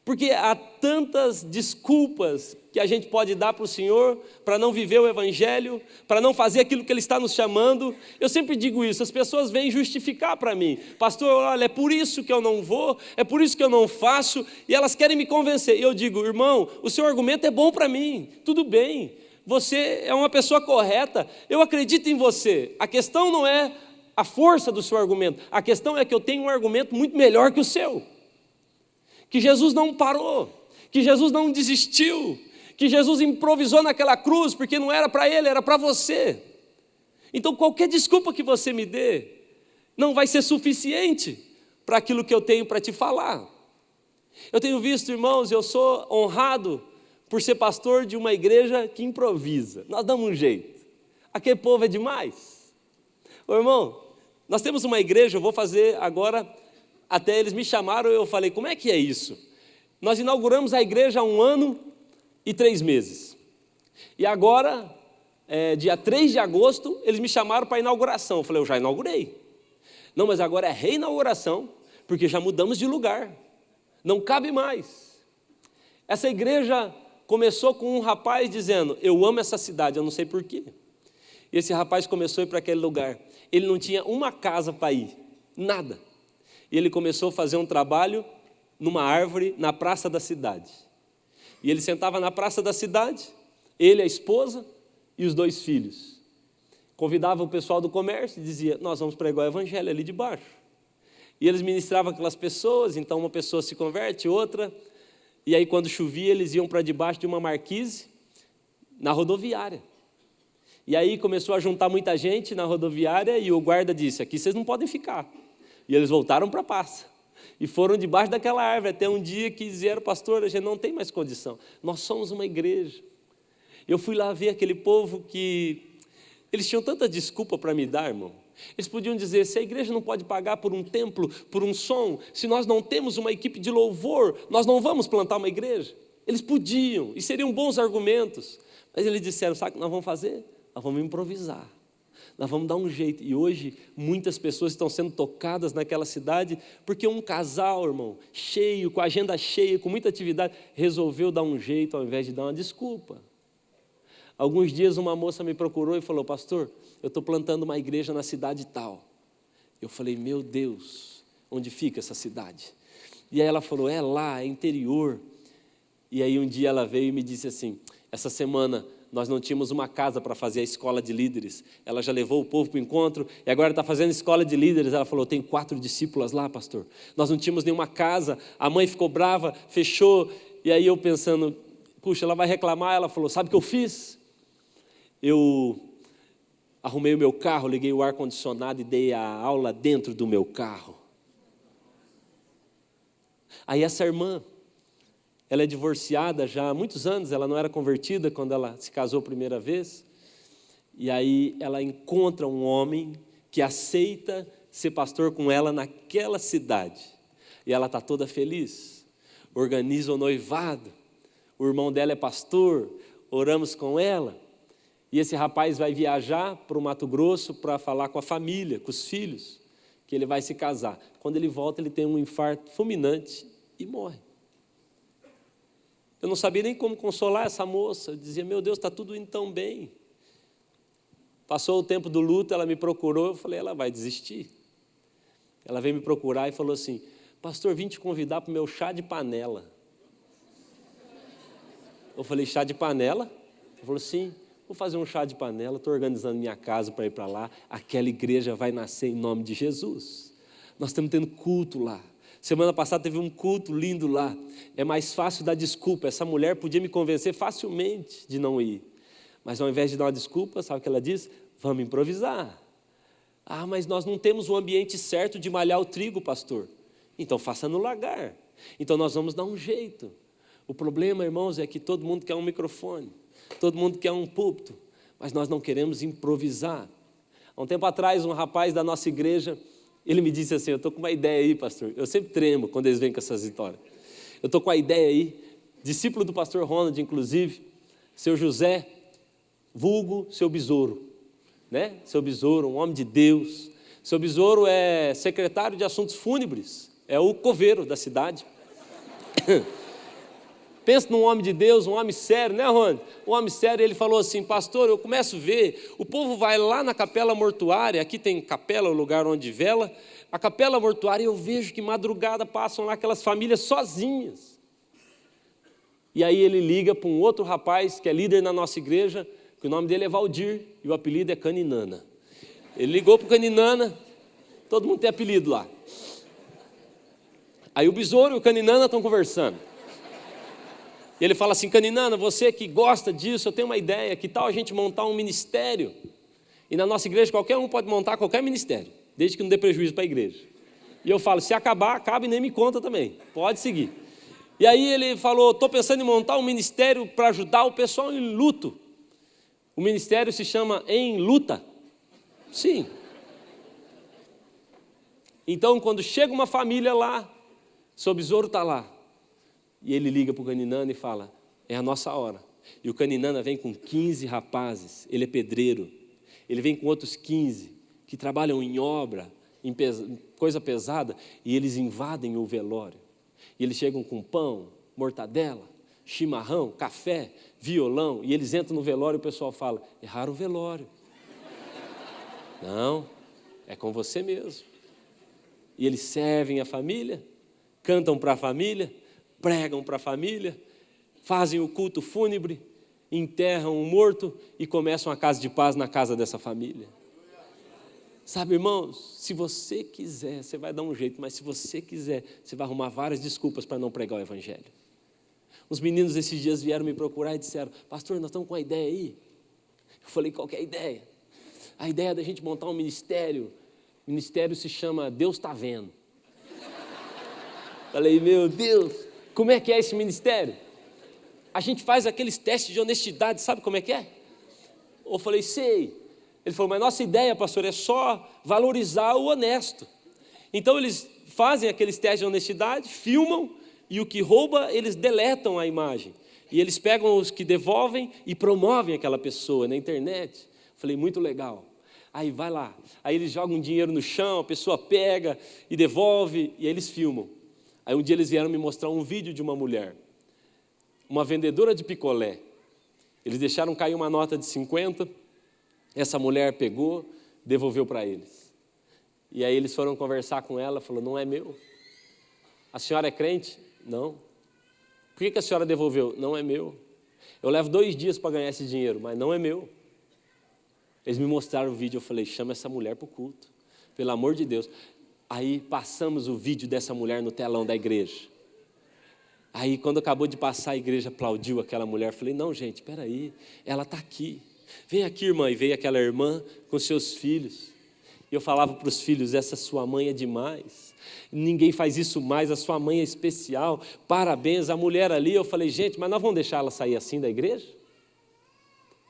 Porque há tantas desculpas que a gente pode dar para o Senhor, para não viver o Evangelho, para não fazer aquilo que Ele está nos chamando. Eu sempre digo isso, as pessoas vêm justificar para mim. Pastor, olha, é por isso que eu não vou, é por isso que eu não faço, e elas querem me convencer. E eu digo, irmão, o seu argumento é bom para mim, tudo bem, você é uma pessoa correta, eu acredito em você. A questão não é a força do seu argumento, a questão é que eu tenho um argumento muito melhor que o seu. Que Jesus não parou, que Jesus não desistiu, que Jesus improvisou naquela cruz, porque não era para ele, era para você. Então qualquer desculpa que você me dê, não vai ser suficiente para aquilo que eu tenho para te falar. Eu tenho visto, irmãos, eu sou honrado por ser pastor de uma igreja que improvisa. Nós damos um jeito. Aquele povo é demais. Ô irmão, nós temos uma igreja, eu vou fazer agora... Até eles me chamaram, eu falei, como é que é isso? Nós inauguramos a igreja há 1 ano e 3 meses. E agora, dia 3 de agosto, eles me chamaram para a inauguração. Eu falei, eu já inaugurei. Não, mas agora é reinauguração, porque já mudamos de lugar. Não cabe mais. Essa igreja começou com um rapaz dizendo, eu amo essa cidade, eu não sei porquê. E esse rapaz começou a ir para aquele lugar. Ele não tinha uma casa para ir, nada. E ele começou a fazer um trabalho numa árvore na praça da cidade. E ele sentava na praça da cidade, ele, a esposa e os 2 filhos. Convidava o pessoal do comércio e dizia, nós vamos pregar o evangelho ali de baixo. E eles ministravam aquelas pessoas, então uma pessoa se converte, outra. E aí quando chovia eles iam para debaixo de uma marquise na rodoviária. E aí começou a juntar muita gente na rodoviária e o guarda disse, aqui vocês não podem ficar. E eles voltaram para a praça. E foram debaixo daquela árvore, até um dia que disseram, pastor, a gente não tem mais condição. Nós somos uma igreja. Eu fui lá ver aquele povo que... Eles tinham tanta desculpa para me dar, irmão. Eles podiam dizer, se a igreja não pode pagar por um templo, por um som, se nós não temos uma equipe de louvor, nós não vamos plantar uma igreja. Eles podiam, e seriam bons argumentos. Mas eles disseram, sabe o que nós vamos fazer? Nós vamos improvisar. Nós vamos dar um jeito. E hoje, muitas pessoas estão sendo tocadas naquela cidade, porque um casal, irmão, cheio, com a agenda cheia, com muita atividade, resolveu dar um jeito ao invés de dar uma desculpa. Alguns dias uma moça me procurou e falou, pastor, eu estou plantando uma igreja na cidade tal. Eu falei, meu Deus, onde fica essa cidade? E aí ela falou, é lá, é interior. E aí um dia ela veio e me disse assim, essa semana nós não tínhamos uma casa para fazer a escola de líderes. Ela já levou o povo para o encontro e agora está fazendo escola de líderes. Ela falou, tem 4 discípulas lá, pastor. Nós não tínhamos nenhuma casa, a mãe ficou brava, fechou. E aí eu pensando, puxa, ela vai reclamar. Ela falou, sabe o que eu fiz? Eu arrumei o meu carro, liguei o ar-condicionado e dei a aula dentro do meu carro. Aí essa irmã, ela é divorciada já há muitos anos, ela não era convertida quando ela se casou a primeira vez. E aí ela encontra um homem que aceita ser pastor com ela naquela cidade. E ela está toda feliz, organiza o noivado, o irmão dela é pastor, oramos com ela. E esse rapaz vai viajar para o Mato Grosso para falar com a família, com os filhos, que ele vai se casar. Quando ele volta, ele tem um infarto fulminante e morre. Eu não sabia nem como consolar essa moça. Eu dizia, meu Deus, está tudo indo tão bem. Passou o tempo do luto, ela me procurou, eu falei, ela vai desistir. Ela veio me procurar e falou assim, pastor, vim te convidar para o meu chá de panela. Eu falei, chá de panela? Ela falou, sim, vou fazer um chá de panela, estou organizando minha casa para ir para lá, aquela igreja vai nascer em nome de Jesus. Nós estamos tendo culto lá. Semana passada teve um culto lindo lá. É mais fácil dar desculpa. Essa mulher podia me convencer facilmente de não ir. Mas ao invés de dar uma desculpa, sabe o que ela diz? Vamos improvisar. Ah, mas nós não temos o ambiente certo de malhar o trigo, pastor. Então faça no lagar. Então nós vamos dar um jeito. O problema, irmãos, é que todo mundo quer um microfone. Todo mundo quer um púlpito. Mas nós não queremos improvisar. Há um tempo atrás, um rapaz da nossa igreja Ele me disse assim, eu estou com uma ideia aí, pastor. Eu sempre tremo quando eles vêm com essas histórias. Eu estou com a ideia aí, discípulo do pastor Ronald, inclusive, seu José, vulgo seu besouro, né? Seu besouro, um homem de Deus. Seu besouro é secretário de assuntos fúnebres, é o coveiro da cidade. Pensa num homem de Deus, um homem sério, né, Ronald? Um homem sério, ele falou assim, pastor, eu começo a ver, o povo vai lá na capela mortuária, aqui tem capela, o lugar onde vela, a capela mortuária, eu vejo que madrugada passam lá aquelas famílias sozinhas. E aí ele liga para um outro rapaz, que é líder na nossa igreja, que o nome dele é Valdir, e o apelido é Caninana. Ele ligou para o Caninana, todo mundo tem apelido lá. Aí o besouro e o Caninana estão conversando. E ele fala assim, Caninana, você que gosta disso, eu tenho uma ideia, que tal a gente montar um ministério? E na nossa igreja qualquer um pode montar qualquer ministério, desde que não dê prejuízo para a igreja. E eu falo, se acabar, acaba e nem me conta também, pode seguir. E aí ele falou, estou pensando em montar um ministério para ajudar o pessoal em luto. O ministério se chama Em Luta. Sim. Então, quando chega uma família lá, seu besouro está lá. E ele liga para o Caninana e fala, é a nossa hora. E o Caninana vem com 15 rapazes, ele é pedreiro. Ele vem com outros 15 que trabalham em obra, em coisa pesada, e eles invadem o velório. E eles chegam com pão, mortadela, chimarrão, café, violão, e eles entram no velório e o pessoal fala, erraram o velório. Não, é com você mesmo. E eles servem a família, cantam para a família, pregam para a família, fazem o culto fúnebre, enterram o morto e começam a casa de paz na casa dessa família. Sabe, irmãos, se você quiser, você vai dar um jeito, mas se você quiser, você vai arrumar várias desculpas para não pregar o evangelho. Os meninos esses dias vieram me procurar e disseram, pastor, nós estamos com uma ideia aí. Eu falei, qual que é a ideia? A ideia é da gente montar um ministério. O ministério se chama Deus Está Vendo. Falei, meu Deus, como é que é esse ministério? A gente faz aqueles testes de honestidade, sabe como é que é? Eu falei, sei. Ele falou, mas nossa ideia, pastor, é só valorizar o honesto. Então eles fazem aqueles testes de honestidade, filmam, e o que rouba, eles deletam a imagem. E eles pegam os que devolvem e promovem aquela pessoa na internet. Falei, muito legal. Aí vai lá, aí eles jogam dinheiro no chão, a pessoa pega e devolve, e aí eles filmam. Aí um dia eles vieram me mostrar um vídeo de uma mulher, uma vendedora de picolé. Eles deixaram cair uma nota de 50, essa mulher pegou, devolveu para eles. E aí eles foram conversar com ela, falou, não é meu. A senhora é crente? Não. Por que a senhora devolveu? Não é meu. Eu levo 2 dias para ganhar esse dinheiro, mas não é meu. Eles me mostraram o vídeo, eu falei, chama essa mulher para o culto, pelo amor de Deus. Aí passamos o vídeo dessa mulher no telão da igreja. Aí quando acabou de passar, a igreja aplaudiu aquela mulher. Falei, não gente, espera aí, ela está aqui. Vem aqui, irmã. E veio aquela irmã com seus filhos. E eu falava para os filhos, essa sua mãe é demais. Ninguém faz isso mais, a sua mãe é especial. Parabéns, a mulher ali. Eu falei, gente, mas nós vamos deixar ela sair assim da igreja?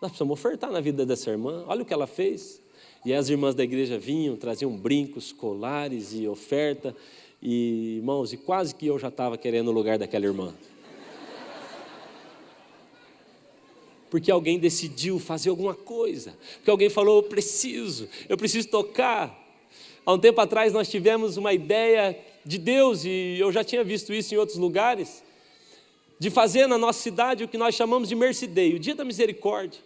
Nós precisamos ofertar na vida dessa irmã. Olha o que ela fez. E as irmãs da igreja vinham, traziam brincos, colares e oferta. E, irmãos, e quase que eu já estava querendo o lugar daquela irmã. Porque alguém decidiu fazer alguma coisa. Porque alguém falou, eu preciso tocar. Há um tempo atrás nós tivemos uma ideia de Deus, e eu já tinha visto isso em outros lugares, de fazer na nossa cidade o que nós chamamos de Mercy Day, o Dia da Misericórdia.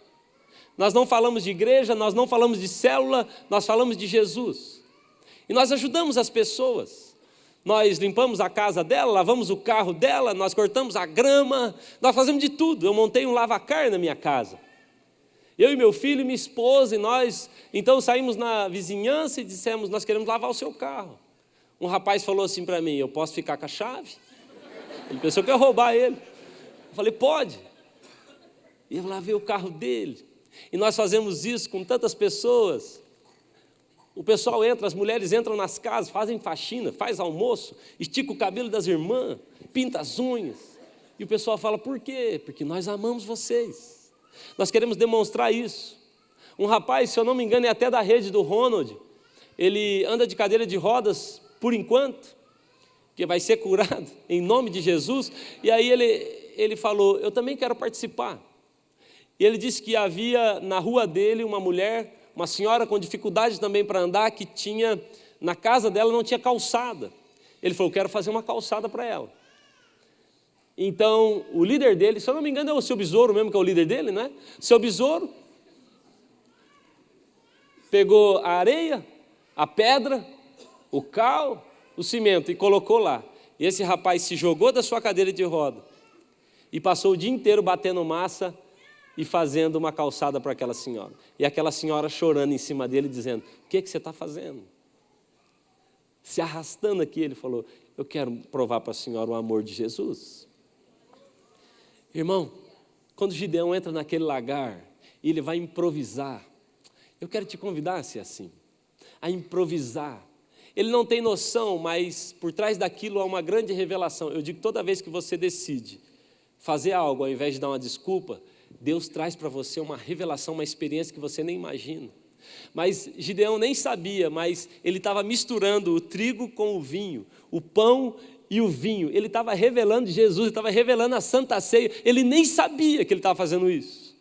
Nós não falamos de igreja, nós não falamos de célula, nós falamos de Jesus. E nós ajudamos as pessoas. Nós limpamos a casa dela, lavamos o carro dela, nós cortamos a grama, nós fazemos de tudo. Eu montei um lava-car na minha casa. Eu e meu filho e minha esposa, e nós, então saímos na vizinhança e dissemos, nós queremos lavar o seu carro. Um rapaz falou assim para mim, eu posso ficar com a chave? Ele pensou que eu ia roubar ele. Eu falei, pode. E eu lavei o carro dele. E nós fazemos isso com tantas pessoas. O pessoal entra, as mulheres entram nas casas, fazem faxina, faz almoço, estica o cabelo das irmãs, pinta as unhas. E o pessoal fala, por quê? Porque nós amamos vocês. Nós queremos demonstrar isso. Um rapaz, se eu não me engano, é até da rede do Ronald, ele anda de cadeira de rodas por enquanto, que vai ser curado em nome de Jesus. E aí ele falou, eu também quero participar. E ele disse que havia na rua dele uma mulher, uma senhora com dificuldade também para andar, que tinha, na casa dela não tinha calçada. Ele falou, quero fazer uma calçada para ela. Então, o líder dele, se eu não me engano é o seu Besouro mesmo, que é o líder dele, né? Seu Besouro pegou a areia, a pedra, o cal, o cimento e colocou lá. E esse rapaz se jogou da sua cadeira de roda e passou o dia inteiro batendo massa e fazendo uma calçada para aquela senhora. E aquela senhora chorando em cima dele, dizendo, o que você está fazendo? Se arrastando aqui, ele falou, eu quero provar para a senhora o amor de Jesus. Irmão, quando Gideão entra naquele lagar e ele vai improvisar, eu quero te convidar a ser assim, a improvisar. Ele não tem noção, mas por trás daquilo há uma grande revelação. Eu digo, toda vez que você decide fazer algo ao invés de dar uma desculpa, Deus traz para você uma revelação, uma experiência que você nem imagina. Mas Gideão nem sabia, mas ele estava misturando o trigo com o vinho, o pão e o vinho. Ele estava revelando Jesus, ele estava revelando a Santa Ceia. Ele nem sabia que ele estava fazendo isso.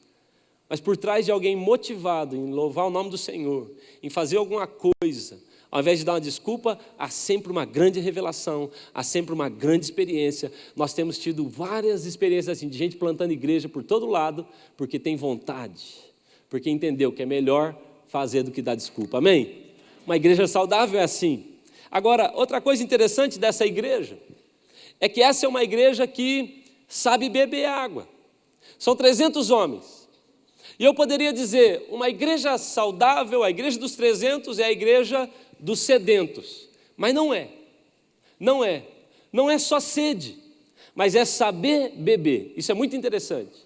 Mas por trás de alguém motivado em louvar o nome do Senhor, em fazer alguma coisa, ao invés de dar uma desculpa, há sempre uma grande revelação, há sempre uma grande experiência. Nós temos tido várias experiências assim, de gente plantando igreja por todo lado, porque tem vontade, porque entendeu que é melhor fazer do que dar desculpa, amém? Uma igreja saudável é assim. Agora, outra coisa interessante dessa igreja, é que essa é uma igreja que sabe beber água. São 300 homens. E eu poderia dizer, uma igreja saudável, a igreja dos 300 é a igreja dos sedentos, mas não é, não é só sede, mas é saber beber. Isso é muito interessante,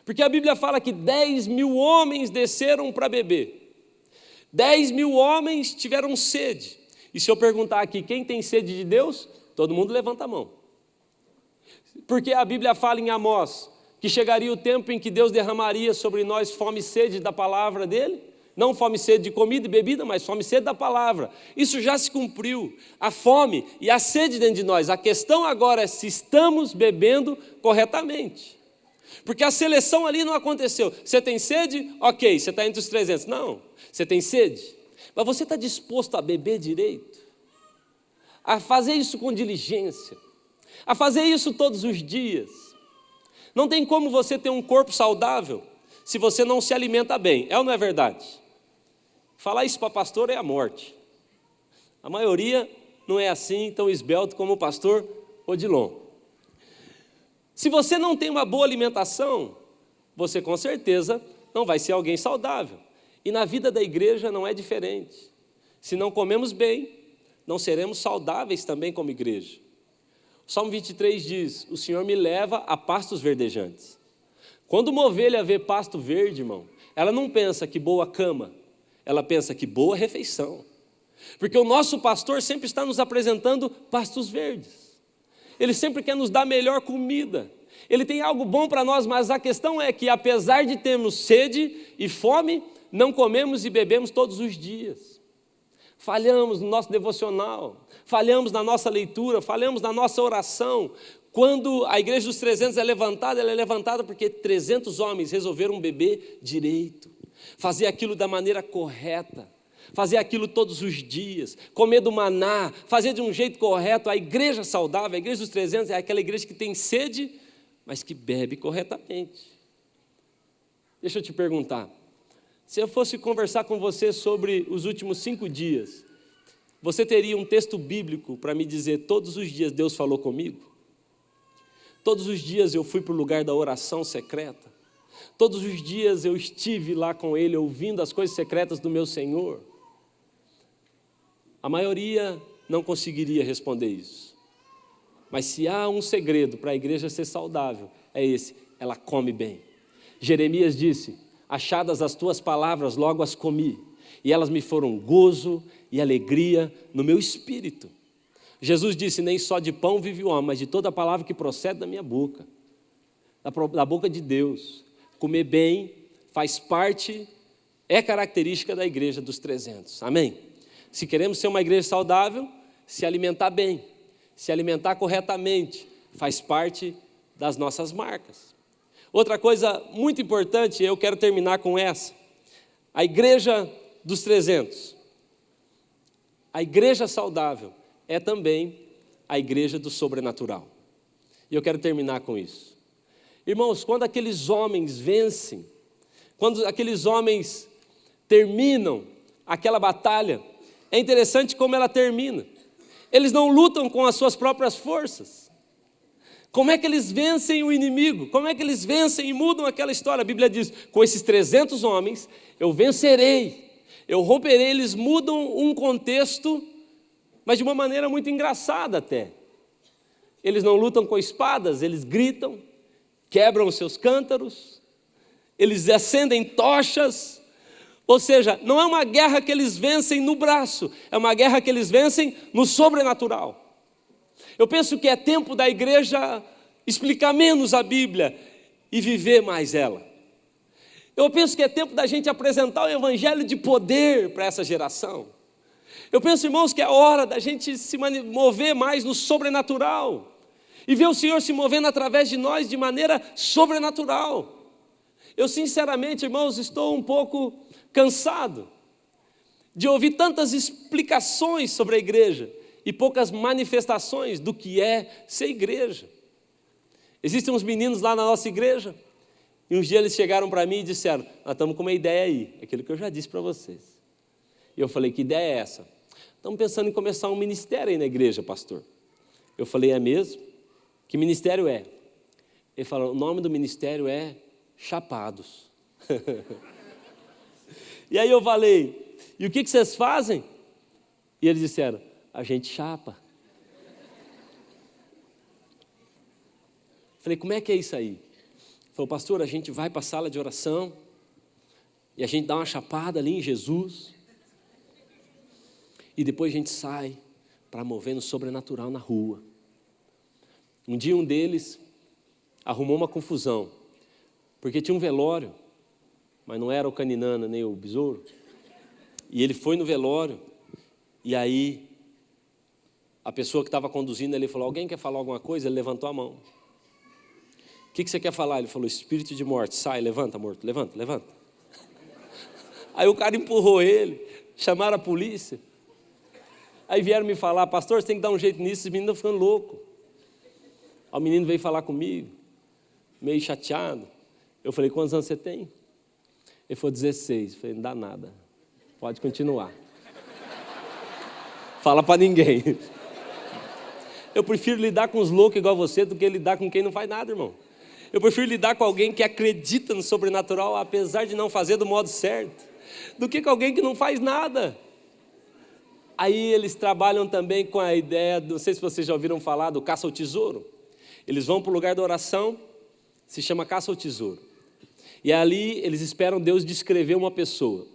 porque a Bíblia fala que 10.000 homens desceram para beber, 10.000 homens tiveram sede. E se eu perguntar aqui, quem tem sede de Deus? Todo mundo levanta a mão, porque a Bíblia fala em Amós, que chegaria o tempo em que Deus derramaria sobre nós fome e sede da palavra dele, não fome e sede de comida e bebida, mas fome e sede da palavra. Isso já se cumpriu, a fome e a sede dentro de nós. A questão agora é se estamos bebendo corretamente, porque a seleção ali não aconteceu. Você tem sede? Ok, você está entre os 300. Não, você tem sede, mas você está disposto a beber direito, a fazer isso com diligência, a fazer isso todos os dias. Não tem como você ter um corpo saudável se você não se alimenta bem, é ou não é verdade? Falar isso para pastor é a morte. A maioria não é assim, tão esbelto como o pastor Odilon. Se você não tem uma boa alimentação, você com certeza não vai ser alguém saudável. E na vida da igreja não é diferente. Se não comemos bem, não seremos saudáveis também como igreja. O Salmo 23 diz, o Senhor me leva a pastos verdejantes. Quando uma ovelha vê pasto verde, irmão, ela não pensa que boa cama, ela pensa que boa refeição. Porque o nosso pastor sempre está nos apresentando pastos verdes. Ele sempre quer nos dar melhor comida. Ele tem algo bom para nós, mas a questão é que apesar de termos sede e fome, não comemos e bebemos todos os dias. Falhamos no nosso devocional, falhamos na nossa leitura, falhamos na nossa oração. Quando a igreja dos 300 ela é levantada porque 300 homens resolveram beber direito, fazer aquilo da maneira correta, fazer aquilo todos os dias, comer do maná, fazer de um jeito correto. A igreja saudável, a igreja dos 300 é aquela igreja que tem sede, mas que bebe corretamente. Deixa eu te perguntar, se eu fosse conversar com você sobre os últimos 5 dias, você teria um texto bíblico para me dizer, todos os dias Deus falou comigo? Todos os dias eu fui para o lugar da oração secreta. Todos os dias eu estive lá com Ele, ouvindo as coisas secretas do meu Senhor. A maioria não conseguiria responder isso. Mas se há um segredo para a igreja ser saudável, é esse, ela come bem. Jeremias disse, achadas as tuas palavras, logo as comi, e elas me foram gozo e alegria no meu espírito. Jesus disse, nem só de pão vive o homem, mas de toda a palavra que procede da minha boca, da boca de Deus. Comer bem faz parte, é característica da igreja dos 300, amém? Se queremos ser uma igreja saudável, se alimentar bem, se alimentar corretamente, faz parte das nossas marcas. Outra coisa muito importante, eu quero terminar com essa, a igreja dos 300. A igreja saudável é também a igreja do sobrenatural. E eu quero terminar com isso. Irmãos, quando aqueles homens vencem, quando aqueles homens terminam aquela batalha, é interessante como ela termina. Eles não lutam com as suas próprias forças. Como é que eles vencem o inimigo? Como é que eles vencem e mudam aquela história? A Bíblia diz, com esses 300 homens, eu vencerei, eu romperei. Eles mudam um contexto, mas de uma maneira muito engraçada até. Eles não lutam com espadas, eles gritam, quebram os seus cântaros, eles acendem tochas. Ou seja, não é uma guerra que eles vencem no braço, é uma guerra que eles vencem no sobrenatural. Eu penso que é tempo da igreja explicar menos a Bíblia e viver mais ela. Eu penso que é tempo da gente apresentar o evangelho de poder para essa geração. Eu penso, irmãos, que é hora da gente se mover mais no sobrenatural e ver o Senhor se movendo através de nós de maneira sobrenatural. Eu sinceramente, irmãos, estou um pouco cansado de ouvir tantas explicações sobre a igreja e poucas manifestações do que é ser igreja. Existem uns meninos lá na nossa igreja, e uns dias eles chegaram para mim e disseram, nós estamos com uma ideia aí, aquilo que eu já disse para vocês. E eu falei, que ideia é essa? Estamos pensando em começar um ministério aí na igreja, pastor. Eu falei, é mesmo? Que ministério é? Ele falou, o nome do ministério é Chapados. E aí eu falei, e o que vocês fazem? E eles disseram, a gente chapa. Falei, como é que é isso aí? Ele falou, pastor, a gente vai para a sala de oração e a gente dá uma chapada ali em Jesus e depois a gente sai para mover no sobrenatural na rua. Um dia um deles arrumou uma confusão, porque tinha um velório, mas não era o caninana nem o besouro, e ele foi no velório, e aí a pessoa que estava conduzindo, ele falou, alguém quer falar alguma coisa? Ele levantou a mão. O que você quer falar? Ele falou, espírito de morte, sai, levanta, morto, levanta, levanta. Aí o cara empurrou ele, chamaram a polícia. Aí vieram me falar, pastor, você tem que dar um jeito nisso, esse menino está ficando louco. Aí o menino veio falar comigo, meio chateado. Eu falei, quantos anos você tem? Ele falou, 16. Eu falei, não dá nada, pode continuar. Fala para ninguém. Eu prefiro lidar com os loucos igual você do que lidar com quem não faz nada, irmão. Eu prefiro lidar com alguém que acredita no sobrenatural, apesar de não fazer do modo certo, do que com alguém que não faz nada. Aí eles trabalham também com a ideia, não sei se vocês já ouviram falar do caça ao tesouro. Eles vão para o lugar da oração, se chama caça ao tesouro. E ali eles esperam Deus descrever uma pessoa.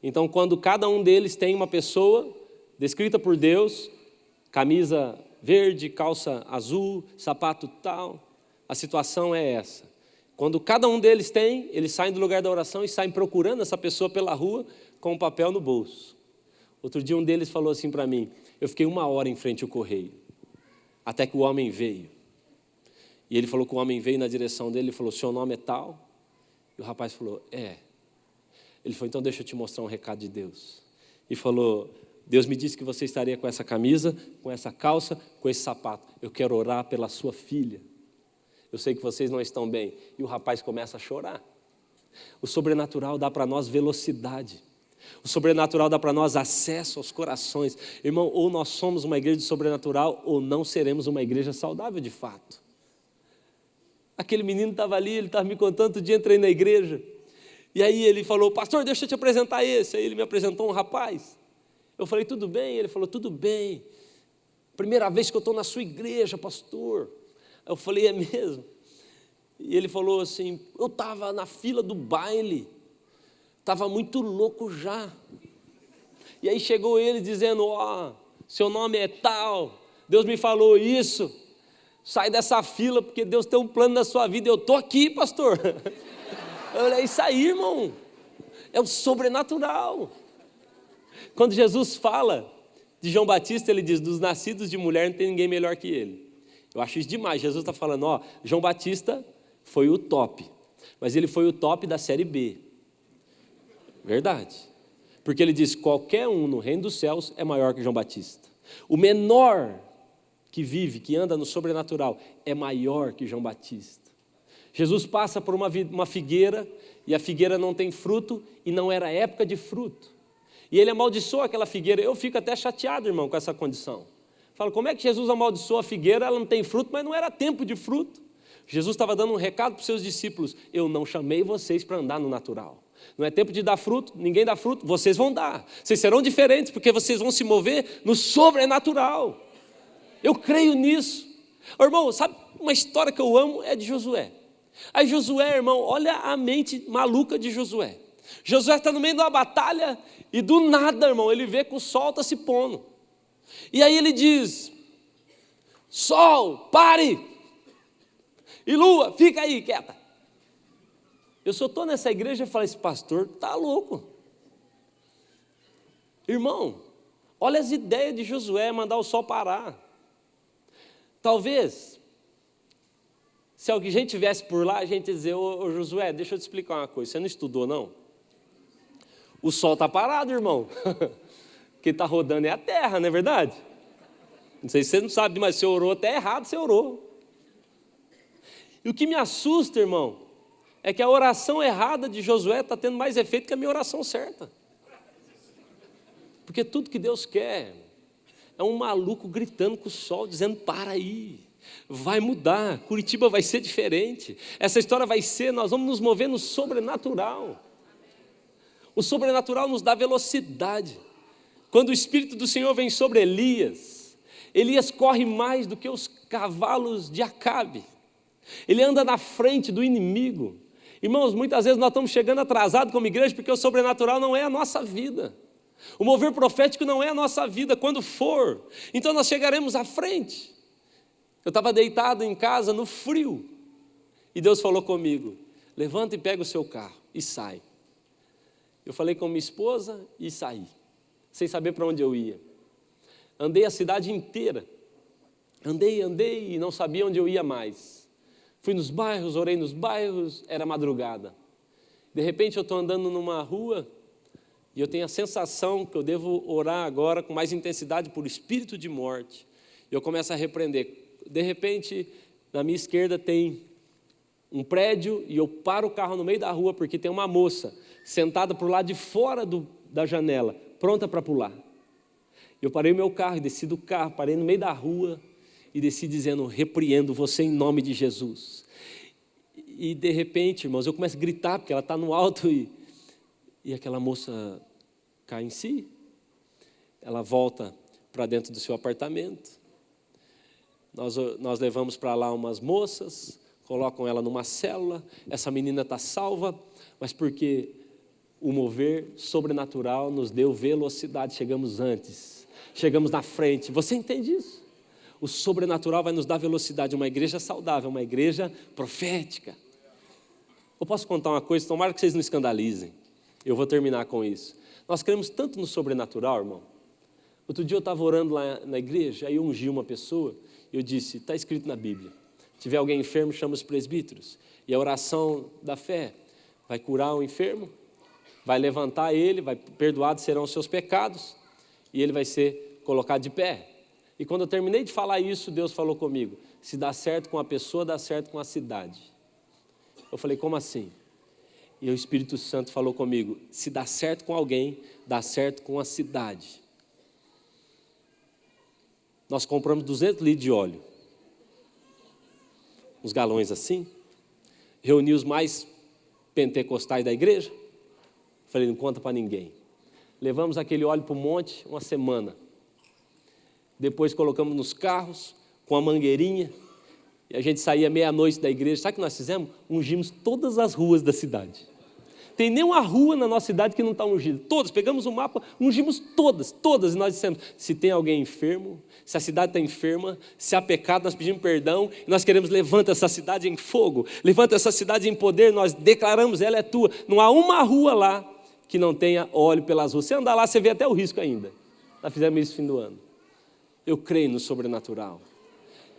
Então quando cada um deles tem uma pessoa descrita por Deus, camisa verde, calça azul, sapato tal, a situação é essa. Quando cada um deles tem, eles saem do lugar da oração e saem procurando essa pessoa pela rua com um papel no bolso. Outro dia um deles falou assim para mim, eu fiquei 1 hora em frente ao correio, até que o homem veio. E ele falou que o homem veio na direção dele, ele falou, seu nome é tal? E o rapaz falou, é. Ele falou, então deixa eu te mostrar um recado de Deus. E falou, Deus me disse que você estaria com essa camisa, com essa calça, com esse sapato. Eu quero orar pela sua filha. Eu sei que vocês não estão bem. E o rapaz começa a chorar. O sobrenatural dá para nós velocidade. O sobrenatural dá para nós acesso aos corações. Irmão, ou nós somos uma igreja de sobrenatural, ou não seremos uma igreja saudável de fato. Aquele menino estava ali, ele estava me contando, outro dia entrei na igreja. E aí ele falou, pastor, deixa eu te apresentar esse. Aí ele me apresentou um rapaz. Eu falei, tudo bem? Ele falou, tudo bem. Primeira vez que eu estou na sua igreja, pastor. Eu falei, é mesmo? E ele falou assim, eu estava na fila do baile, estava muito louco já. E aí chegou ele dizendo, ó, seu nome é tal, Deus me falou isso, sai dessa fila porque Deus tem um plano na sua vida. Eu estou aqui, pastor. Eu falei, é isso aí, irmão, é o sobrenatural. Quando Jesus fala de João Batista, ele diz, dos nascidos de mulher não tem ninguém melhor que ele. Eu acho isso demais. Jesus está falando, João Batista foi o top, mas ele foi o top da série B. Verdade. Porque ele diz, qualquer um no reino dos céus é maior que João Batista. O menor que vive, que anda no sobrenatural, é maior que João Batista. Jesus passa por uma figueira, e a figueira não tem fruto, e não era época de fruto. E ele amaldiçoa aquela figueira. Eu fico até chateado, irmão, com essa condição. Falo, como é que Jesus amaldiçoa a figueira? Ela não tem fruto, mas não era tempo de fruto. Jesus estava dando um recado para os seus discípulos, eu não chamei vocês para andar no natural. Não é tempo de dar fruto, ninguém dá fruto, vocês vão dar. Vocês serão diferentes, porque vocês vão se mover no sobrenatural. Eu creio nisso. Irmão, sabe uma história que eu amo? É de Josué. Aí Josué, irmão, olha a mente maluca de Josué. Josué está no meio de uma batalha e do nada, irmão, ele vê que o sol está se pondo. E aí ele diz, sol, pare! E lua, fica aí, quieta. Eu só estou nessa igreja e falo, esse pastor está louco. Irmão, olha as ideias de Josué, mandar o sol parar. Talvez, se alguém estivesse por lá, a gente ia dizer, ô Josué, deixa eu te explicar uma coisa, você não estudou não? O sol está parado, irmão. Quem está rodando é a terra, não é verdade? Não sei se você não sabe, mas você orou até errado, você orou. E o que me assusta, irmão, é que a oração errada de Josué está tendo mais efeito que a minha oração certa. Porque tudo que Deus quer é um maluco gritando com o sol, dizendo, para aí, vai mudar, Curitiba vai ser diferente. Essa história vai ser, nós vamos nos mover no sobrenatural. O sobrenatural nos dá velocidade. Quando o Espírito do Senhor vem sobre Elias, Elias corre mais do que os cavalos de Acabe. Ele anda na frente do inimigo. Irmãos, muitas vezes nós estamos chegando atrasados como igreja porque o sobrenatural não é a nossa vida. O mover profético não é a nossa vida, quando for. Então nós chegaremos à frente. Eu estava deitado em casa no frio e Deus falou comigo, levanta e pega o seu carro e sai. Eu falei com minha esposa e saí, sem saber para onde eu ia. Andei a cidade inteira. Andei e não sabia onde eu ia mais. Fui nos bairros, orei nos bairros, era madrugada. De repente eu estou andando numa rua e eu tenho a sensação que eu devo orar agora com mais intensidade por espírito de morte. Eu começo a repreender. De repente, na minha esquerda tem um prédio e eu paro o carro no meio da rua porque tem uma moça sentada por lá de fora da janela, pronta para pular. Eu parei o meu carro, desci do carro, parei no meio da rua e desci dizendo, repreendo você em nome de Jesus. E de repente, irmãos, eu começo a gritar porque ela está no alto e aquela moça cai em si. Ela volta para dentro do seu apartamento. Nós levamos para lá umas moças, colocam ela numa célula, essa menina está salva, mas porque o mover sobrenatural nos deu velocidade, chegamos antes, chegamos na frente. Você entende isso? O sobrenatural vai nos dar velocidade, uma igreja saudável, uma igreja profética. Eu posso contar uma coisa, tomara que vocês não escandalizem, eu vou terminar com isso. Nós cremos tanto no sobrenatural, irmão. Outro dia eu estava orando lá na igreja, aí eu ungi uma pessoa, e eu disse, está escrito na Bíblia, se tiver alguém enfermo, chama os presbíteros, e a oração da fé vai curar o enfermo, vai levantar ele, perdoados serão os seus pecados, e ele vai ser colocado de pé. E quando eu terminei de falar isso, Deus falou comigo, se dá certo com a pessoa, dá certo com a cidade. Eu falei, como assim? E o Espírito Santo falou comigo, se dá certo com alguém, dá certo com a cidade. Nós compramos 200 litros de óleo, uns galões assim, reuni os mais pentecostais da igreja, falei, não conta para ninguém. Levamos aquele óleo para o monte uma semana. Depois colocamos nos carros, com a mangueirinha, e a gente saía meia-noite da igreja. Sabe o que nós fizemos? Ungimos todas as ruas da cidade. Tem nenhuma rua na nossa cidade que não está ungida. Todas, pegamos o mapa, ungimos todas. E nós dissemos, se tem alguém enfermo, se a cidade está enferma, se há pecado, nós pedimos perdão. E nós queremos, levanta essa cidade em fogo, levanta essa cidade em poder, nós declaramos, ela é tua. Não há uma rua lá que não tenha óleo pelas ruas. Se andar lá, você vê até o risco ainda. Nós fizemos isso no fim do ano. Eu creio no sobrenatural.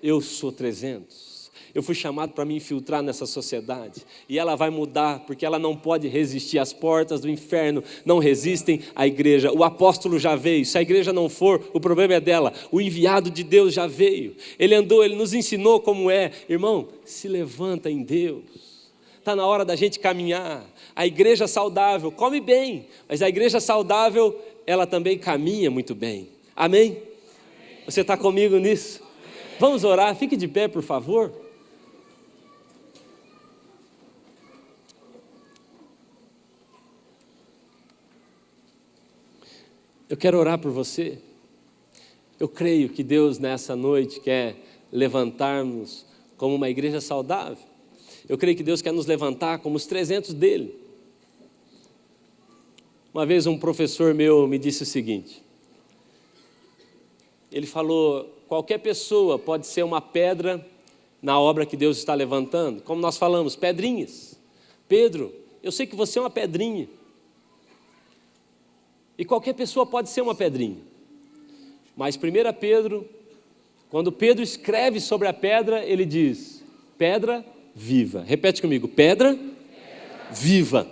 Eu sou 300. Eu fui chamado para me infiltrar nessa sociedade. E ela vai mudar, porque ela não pode resistir. As portas do inferno não resistem à igreja. O apóstolo já veio. Se a igreja não for, o problema é dela. O enviado de Deus já veio. Ele andou, ele nos ensinou como é. Irmão, se levanta em Deus. Está na hora da gente caminhar. A igreja saudável come bem, mas a igreja saudável, ela também caminha muito bem. Amém? Você está comigo nisso? Vamos orar, fique de pé, por favor. Eu quero orar por você. Eu creio que Deus nessa noite quer levantar-nos como uma igreja saudável. Eu creio que Deus quer nos levantar como os 300 dele. Uma vez um professor meu me disse o seguinte. Ele falou, qualquer pessoa pode ser uma pedra na obra que Deus está levantando. Como nós falamos, pedrinhas. Pedro, eu sei que você é uma pedrinha. E qualquer pessoa pode ser uma pedrinha. Mas 1 Pedro, quando Pedro escreve sobre a pedra, ele diz, pedra viva. Repete comigo, pedra viva.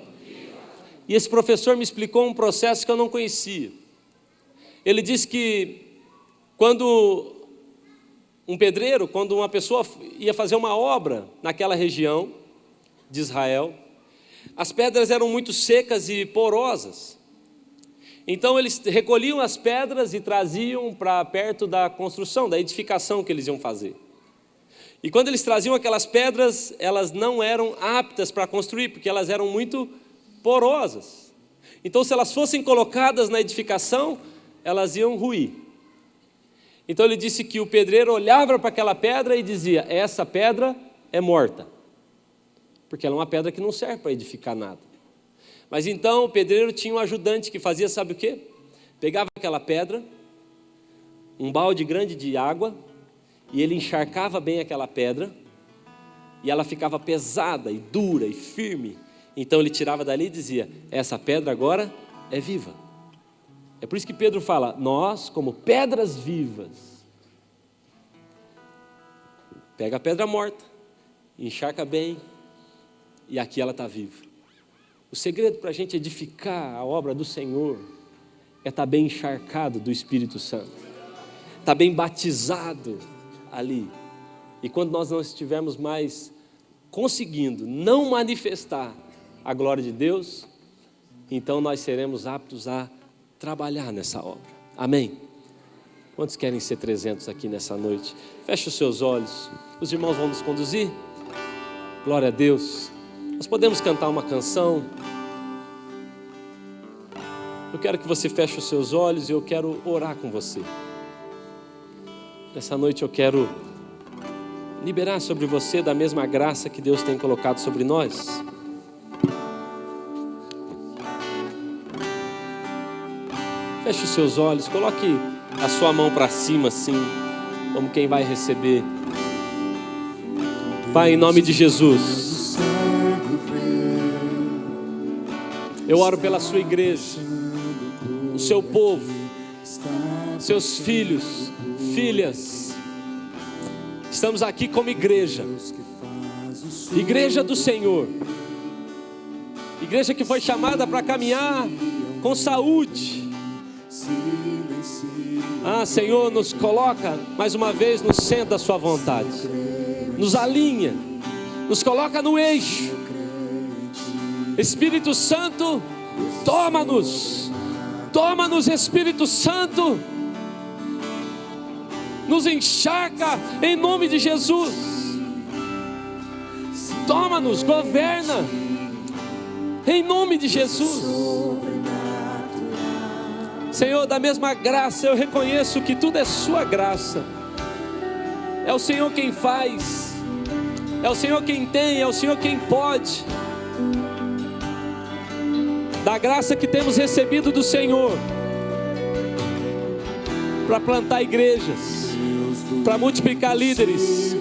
E esse professor me explicou um processo que eu não conhecia. Ele disse que quando um pedreiro, quando uma pessoa ia fazer uma obra naquela região de Israel, as pedras eram muito secas e porosas. Então eles recolhiam as pedras e traziam para perto da construção, da edificação que eles iam fazer. E quando eles traziam aquelas pedras, elas não eram aptas para construir, porque elas eram muito porosas. Então se elas fossem colocadas na edificação, elas iam ruir. Então ele disse que o pedreiro olhava para aquela pedra e dizia, essa pedra é morta. Porque ela é uma pedra que não serve para edificar nada. Mas então o pedreiro tinha um ajudante que fazia, sabe o quê? Pegava aquela pedra, um balde grande de água, e ele encharcava bem aquela pedra, e ela ficava pesada e dura e firme. Então ele tirava dali e dizia, essa pedra agora é viva. É por isso que Pedro fala, nós como pedras vivas. Pega a pedra morta, encharca bem, e aqui ela está viva. O segredo para a gente edificar a obra do Senhor é estar bem encharcado do Espírito Santo, estar bem batizado ali. E quando nós não estivermos mais conseguindo não manifestar a glória de Deus, então nós seremos aptos a trabalhar nessa obra. Amém? Quantos querem ser 300 aqui nessa noite? Feche os seus olhos. Os irmãos vão nos conduzir. Glória a Deus. Nós podemos cantar uma canção. Eu quero que você feche os seus olhos e eu quero orar com você. Nessa noite eu quero liberar sobre você da mesma graça que Deus tem colocado sobre nós. Feche os seus olhos, coloque a sua mão para cima assim, como quem vai receber. Pai, em nome de Jesus, eu oro pela sua igreja, o seu povo, seus filhos, filhas. Estamos aqui como igreja, igreja do Senhor, igreja que foi chamada para caminhar com saúde. Senhor, nos coloca mais uma vez no centro da sua vontade, nos alinha, nos coloca no eixo. Espírito Santo, toma-nos, Espírito Santo, nos encharca em nome de Jesus. Toma-nos, governa em nome de Jesus. Senhor, da mesma graça, eu reconheço que tudo é sua graça. É o Senhor quem faz, é o Senhor quem tem, é o Senhor quem pode. Da graça que temos recebido do Senhor, para plantar igrejas, para multiplicar líderes,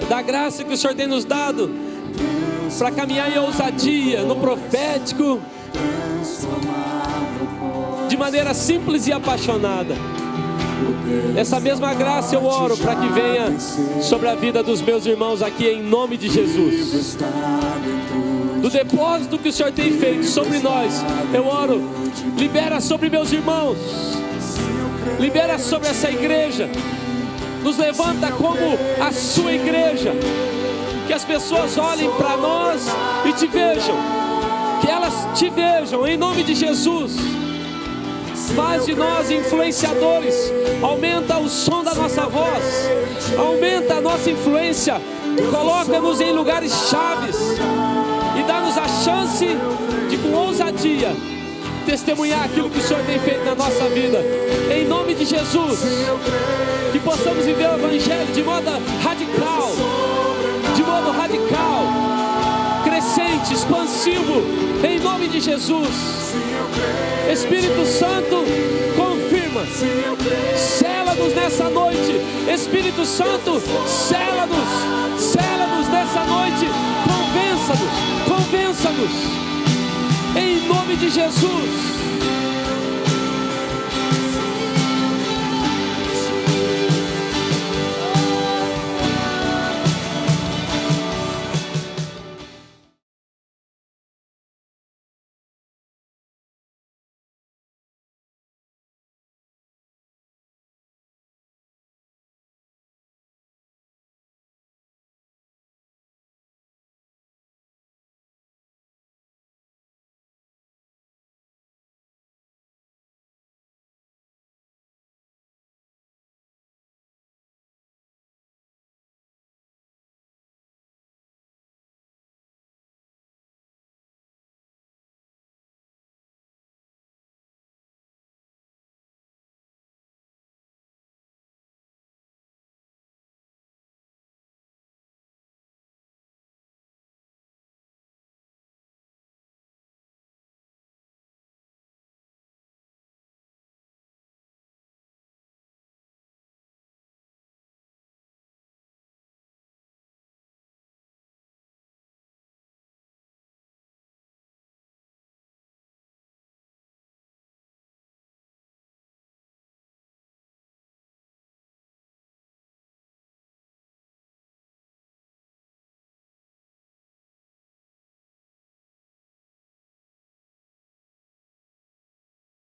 da graça que o Senhor tem nos dado, para caminhar em ousadia, no profético, de maneira simples e apaixonada. Essa mesma graça eu oro para que venha sobre a vida dos meus irmãos aqui em nome de Jesus. Do depósito que o Senhor tem feito sobre nós, eu oro, libera sobre meus irmãos, libera sobre essa igreja, nos levanta como a sua igreja, que as pessoas olhem para nós e te vejam, que elas te vejam em nome de Jesus. Faz de nós influenciadores, aumenta o som da nossa voz, aumenta a nossa influência, coloca-nos em lugares chaves e dá-nos a chance de, com ousadia, testemunhar aquilo que o Senhor tem feito na nossa vida, em nome de Jesus. Que possamos viver o Evangelho de modo radical, crescente, expansivo, em nome de Jesus. Espírito Santo, confirma, sela-nos nessa noite. Espírito Santo, sela-nos nessa noite. Convença-nos, em nome de Jesus.